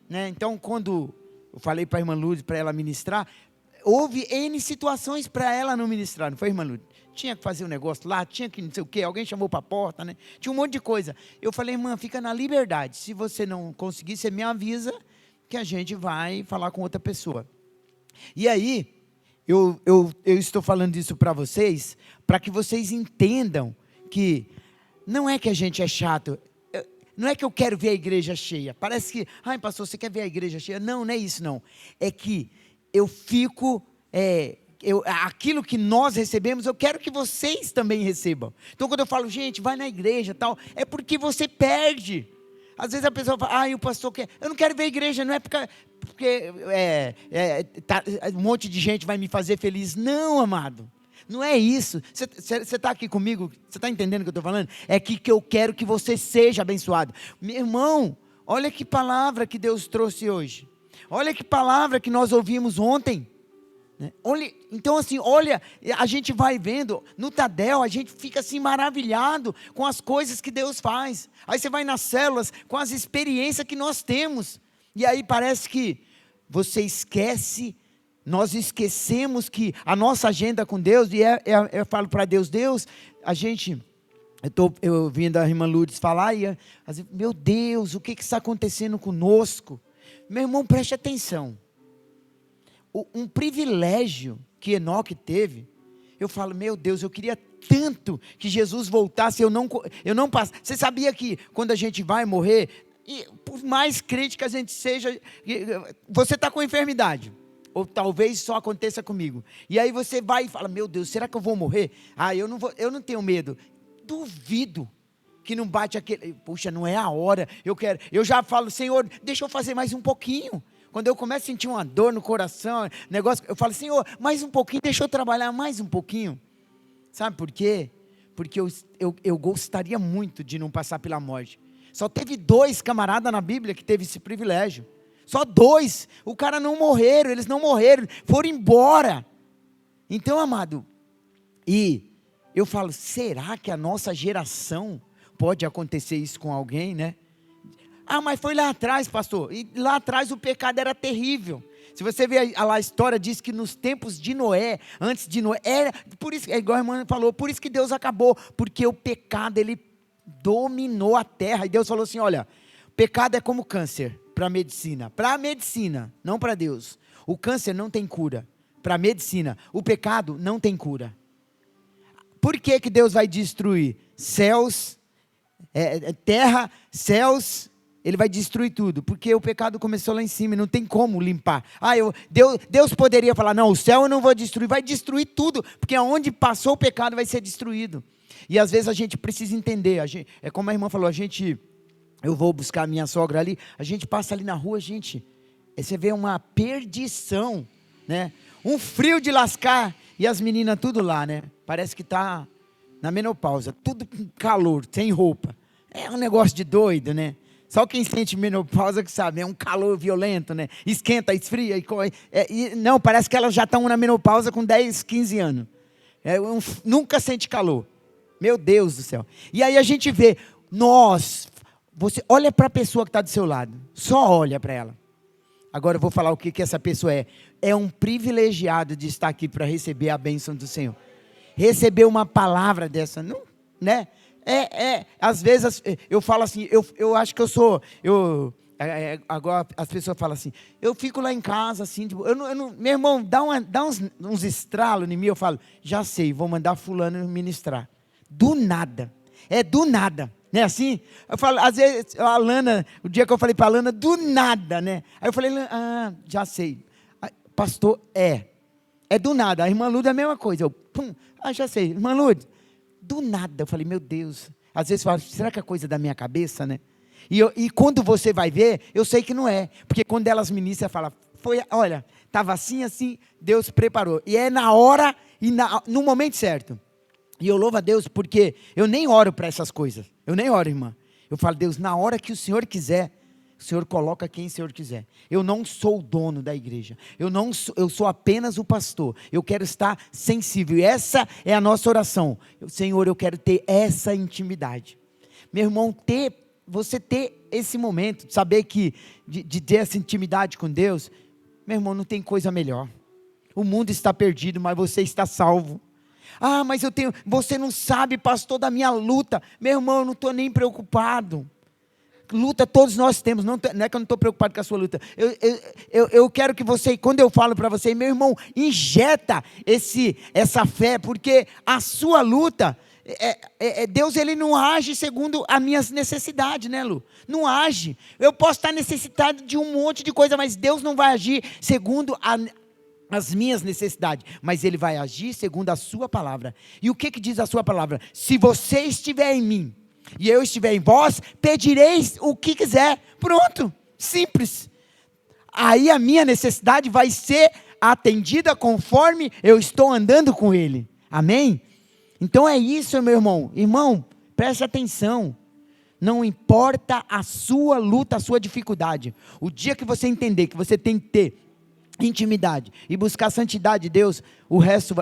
né? Então, quando eu falei para a irmã Lourdes, para ela ministrar, houve N situações para ela não ministrar, não foi, irmã Lourdes? Tinha que fazer um negócio lá, tinha que não sei o quê, alguém chamou para a porta, né? Tinha um monte de coisa. Eu falei, irmã, fica na liberdade, se você não conseguir, você me avisa, que a gente vai falar com outra pessoa. E aí, eu estou falando isso para vocês, para que vocês entendam que não é que a gente é chato, não é que eu quero ver a igreja cheia, parece que, pastor, você quer ver a igreja cheia? Não, não é isso não, é que eu fico, aquilo que nós recebemos, eu quero que vocês também recebam. Então quando eu falo, gente, vai na igreja tal, é porque você perde, Às vezes a pessoa fala, o pastor quer. Eu não quero ver a igreja, não é porque um monte de gente vai me fazer feliz. Não, amado. Não é isso. Você está aqui comigo? Você está entendendo o que eu estou falando? É que eu quero que você seja abençoado. Meu irmão, olha que palavra que Deus trouxe hoje. Olha que palavra que nós ouvimos ontem. Olha, então assim, olha, a gente vai vendo, no Tadel, a gente fica assim maravilhado com as coisas que Deus faz. Aí você vai nas células com as experiências que nós temos. E aí parece que você esquece, nós esquecemos que a nossa agenda com Deus, e eu falo para Deus, eu ouvindo a irmã Lourdes falar, meu Deus, o que está acontecendo conosco? Meu irmão, preste atenção. Um privilégio que Enoque teve, eu falo, meu Deus, eu queria tanto que Jesus voltasse, eu não passo. Você sabia que quando a gente vai morrer, e por mais crente que a gente seja, você está com enfermidade, ou talvez só aconteça comigo, e aí você vai e fala, meu Deus, será que eu vou morrer? Eu não tenho medo. Duvido que não bate aquele, puxa, não é a hora, eu já falo, Senhor, deixa eu fazer mais um pouquinho. Quando eu começo a sentir uma dor no coração, eu falo, Senhor, mais um pouquinho, deixa eu trabalhar mais um pouquinho. Sabe por quê? Porque eu gostaria muito de não passar pela morte. Só teve 2 camaradas na Bíblia que teve esse privilégio. Só 2. O cara não morreram, eles não morreram, foram embora. Então, amado, e eu falo, será que a nossa geração pode acontecer isso com alguém, né? Mas foi lá atrás, pastor, e lá atrás o pecado era terrível. Se você ver a história, diz que nos tempos de Noé, antes de Noé, por isso, igual a irmã falou, por isso que Deus acabou, porque o pecado, ele dominou a terra, e Deus falou assim, olha, o pecado é como câncer, para a medicina, não para Deus. O câncer não tem cura, para a medicina, o pecado não tem cura. Por que Deus vai destruir? Céus, terra, céus, Ele vai destruir tudo, porque o pecado começou lá em cima, não tem como limpar. Deus poderia falar, não, o céu eu não vou destruir, vai destruir tudo, porque aonde passou o pecado vai ser destruído. E às vezes a gente precisa entender, é como a irmã falou, eu vou buscar a minha sogra ali, a gente passa ali na rua, você vê uma perdição, né? Um frio de lascar, e as meninas tudo lá, né? Parece que está na menopausa, tudo com calor, sem roupa. É um negócio de doido, né? Só quem sente menopausa que sabe, é um calor violento, né? Esquenta, esfria, não, parece que elas já estão na menopausa com 10, 15 anos. Nunca sente calor. Meu Deus do céu. E aí a gente vê, você olha para a pessoa que está do seu lado, só olha para ela. Agora eu vou falar o que essa pessoa é. É um privilegiado de estar aqui para receber a bênção do Senhor. Receber uma palavra dessa, não, né? Às vezes eu falo assim, eu acho que agora as pessoas falam assim, eu fico lá em casa assim, tipo, meu irmão, dá uns estralos em mim, eu falo, já sei, vou mandar fulano ministrar. Do nada, do nada, né assim? Eu falo, às vezes, a Lana, o dia que eu falei para a Lana, do nada, né? Aí eu falei, já sei, pastor, é do nada, a irmã Lourdes é a mesma coisa, já sei, irmã Lourdes, do nada, eu falei, meu Deus, às vezes eu falo, será que é coisa da minha cabeça, né? E quando você vai ver, eu sei que não é, porque quando elas ministram, fala, olha, estava assim, Deus preparou, e é na hora, e no momento certo, e eu louvo a Deus, porque eu nem oro para essas coisas, eu nem oro, irmã, eu falo, Deus, na hora que o Senhor quiser, o Senhor coloca quem o Senhor quiser. Eu não sou o dono da igreja. Eu sou apenas o pastor. Eu quero estar sensível. E essa é a nossa oração. Senhor, eu quero ter essa intimidade. Meu irmão, você ter esse momento, saber que de ter essa intimidade com Deus, meu irmão, não tem coisa melhor. O mundo está perdido, mas você está salvo. Mas você não sabe, pastor, da minha luta. Meu irmão, eu não estou nem preocupado. Luta todos nós temos, não é que eu não estou preocupado com a sua luta, eu quero que você, quando eu falo para você, meu irmão, injeta essa fé, porque a sua luta, Deus ele não age segundo as minhas necessidades, né Lu? Não age, eu posso estar necessitado de um monte de coisa, mas Deus não vai agir segundo as minhas necessidades, mas Ele vai agir segundo a sua palavra. E o que diz a sua palavra? Se você estiver em mim, e eu estiver em vós, pedireis o que quiser. Pronto, simples. Aí a minha necessidade vai ser atendida conforme eu estou andando com Ele. Amém? Então é isso, meu irmão. Irmão, preste atenção. Não importa a sua luta, a sua dificuldade. O dia que você entender que você tem que ter intimidade e buscar a santidade de Deus, o resto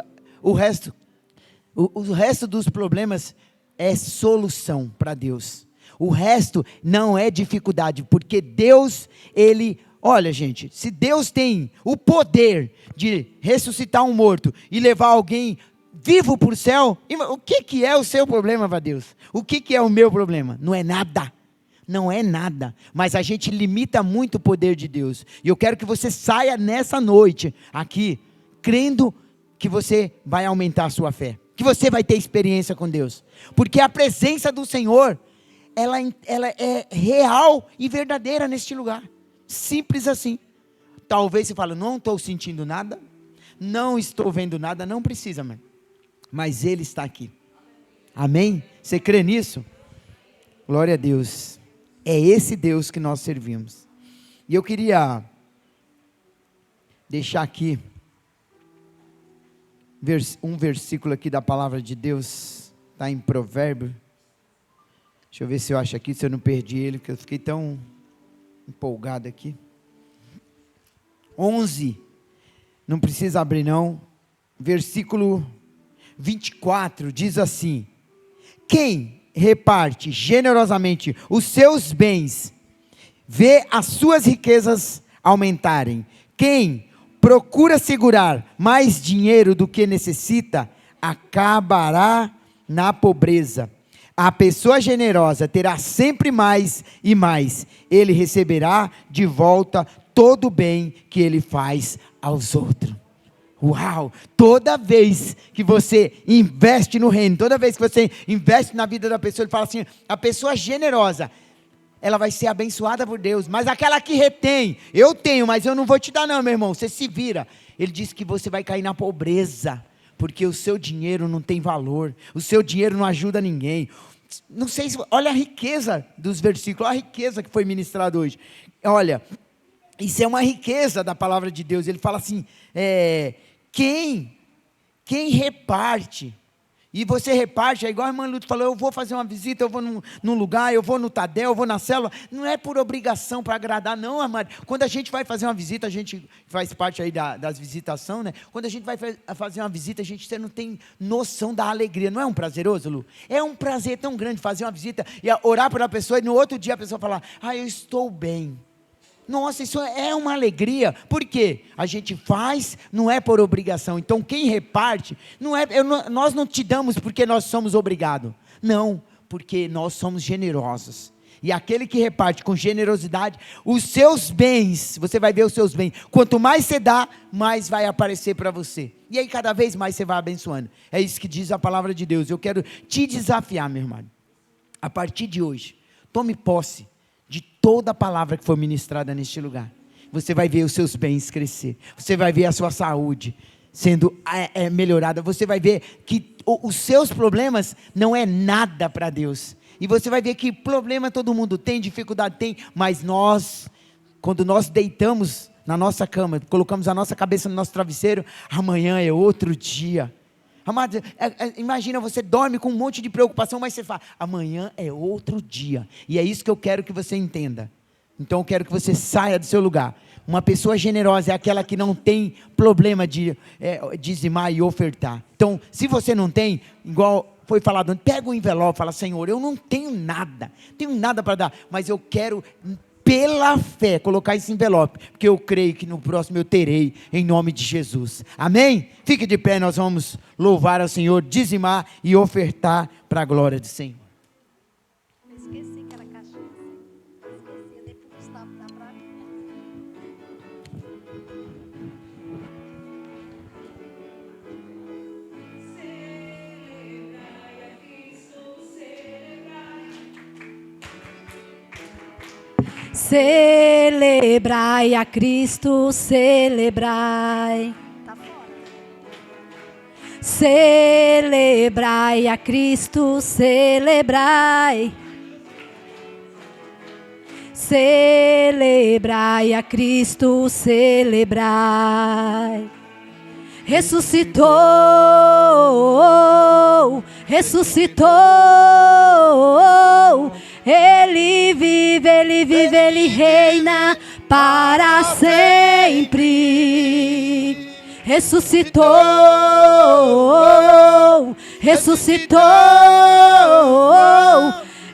dos problemas é solução para Deus. O resto não é dificuldade, porque Deus, Ele... Olha, gente, se Deus tem o poder de ressuscitar um morto e levar alguém vivo para o céu, o que é o seu problema para Deus? O que é o meu problema? Não é nada. Não é nada. Mas a gente limita muito o poder de Deus. E eu quero que você saia nessa noite aqui, crendo que você vai aumentar a sua fé. Que você vai ter experiência com Deus. Porque a presença do Senhor, ela é real e verdadeira neste lugar. Simples assim. Talvez você fale, não estou sentindo nada, não estou vendo nada, não precisa, mãe. Mas Ele está aqui. Amém? Você crê nisso? Glória a Deus. É esse Deus que nós servimos. E eu queria deixar aqui um versículo aqui da palavra de Deus. Está em Provérbio. Deixa eu ver se eu acho aqui, se eu não perdi ele, porque eu fiquei tão empolgado aqui. 11, não precisa abrir não, versículo 24, diz assim: quem reparte generosamente os seus bens, vê as suas riquezas aumentarem. Quem procura segurar mais dinheiro do que necessita, acabará na pobreza. A pessoa generosa terá sempre mais e mais. Ele receberá de volta todo o bem que ele faz aos outros. Uau! Toda vez que você investe no reino, toda vez que você investe na vida da pessoa, ele fala assim, a pessoa generosa, ela vai ser abençoada por Deus. Mas aquela que retém, eu tenho, mas eu não vou te dar não, meu irmão, você se vira. Ele diz que você vai cair na pobreza, porque o seu dinheiro não tem valor, o seu dinheiro não ajuda ninguém. Não sei se, olha a riqueza dos versículos, olha a riqueza que foi ministrada hoje. Olha, isso é uma riqueza da palavra de Deus. Ele fala assim, quem reparte, e você reparte, é igual a irmã Lúcia falou, eu vou fazer uma visita, eu vou num lugar, eu vou no Tadel, eu vou na célula, não é por obrigação, para agradar, não, amado. Quando a gente vai fazer uma visita, a gente faz parte aí das visitações, né? Quando a gente vai fazer uma visita, você não tem noção da alegria, não é um prazeroso, Lu? É um prazer tão grande fazer uma visita, e orar para a pessoa, e no outro dia a pessoa falar, eu estou bem. Nossa, isso é uma alegria, porque a gente faz, não é por obrigação. Então quem reparte, nós não te damos porque nós somos obrigados, não, porque nós somos generosos. E aquele que reparte com generosidade, os seus bens, você vai ver os seus bens, quanto mais você dá, mais vai aparecer para você, e aí cada vez mais você vai abençoando. É isso que diz a palavra de Deus. Eu quero te desafiar, meu irmão, a partir de hoje, tome posse de toda a palavra que foi ministrada neste lugar. Você vai ver os seus bens crescer, você vai ver a sua saúde sendo melhorada, você vai ver que os seus problemas não é nada para Deus, e você vai ver que problema todo mundo tem, dificuldade tem, mas quando nós deitamos na nossa cama, colocamos a nossa cabeça no nosso travesseiro, amanhã é outro dia. Amado, imagina, você dorme com um monte de preocupação, mas você fala, amanhã é outro dia, e é isso que eu quero que você entenda. Então eu quero que você saia do seu lugar. Uma pessoa generosa é aquela que não tem problema de dizimar e ofertar. Então, se você não tem, igual foi falado, pega o envelope, fala, Senhor, eu não tenho nada para dar, mas eu quero, pela fé, colocar esse envelope, porque eu creio que no próximo eu terei, em nome de Jesus. Amém? Fique de pé, nós vamos louvar ao Senhor, dizimar e ofertar para a glória do Senhor. Eu esqueci que era caixinha. Esqueci, depois o Gustavo dá para mim. Celebrai a Cristo, celebrai. Tá fora. celebrai a Cristo, celebrai. Celebrai a Cristo, celebrai. Ressuscitou, ressuscitou. Ele vive, Ele reina para sempre. Ressuscitou, ressuscitou.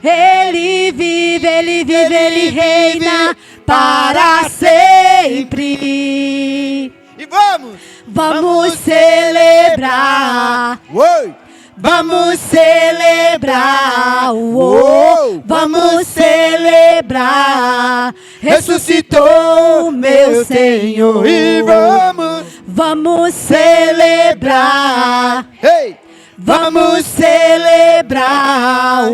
Ele vive, Ele reina para sempre. E vamos! Vamos celebrar. Oi! Vamos celebrar. Vamos celebrar. Ressuscitou meu Senhor. E Vamos celebrar. Ei! Vamos celebrar.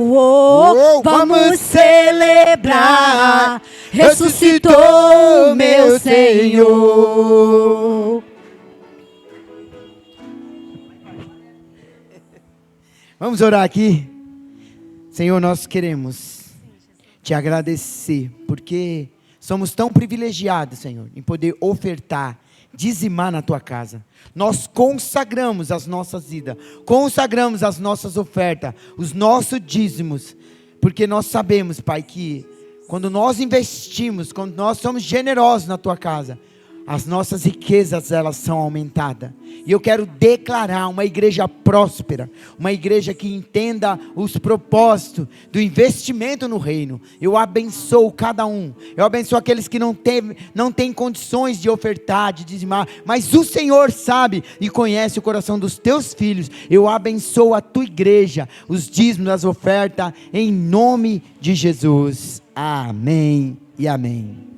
Vamos celebrar. Ressuscitou meu Senhor. Vamos orar aqui. Senhor, nós queremos te agradecer, porque somos tão privilegiados, Senhor, em poder ofertar, dizimar na tua casa. Nós consagramos as nossas vidas, consagramos as nossas ofertas, os nossos dízimos, porque nós sabemos, Pai, que quando nós investimos, quando nós somos generosos na tua casa, as nossas riquezas, elas são aumentadas. E eu quero declarar uma igreja próspera, uma igreja que entenda os propósitos do investimento no reino. Eu abençoo cada um, eu abençoo aqueles que não têm condições de ofertar, de dizimar, mas o Senhor sabe e conhece o coração dos teus filhos. Eu abençoo a tua igreja, os dízimos, as ofertas, em nome de Jesus. Amém e amém.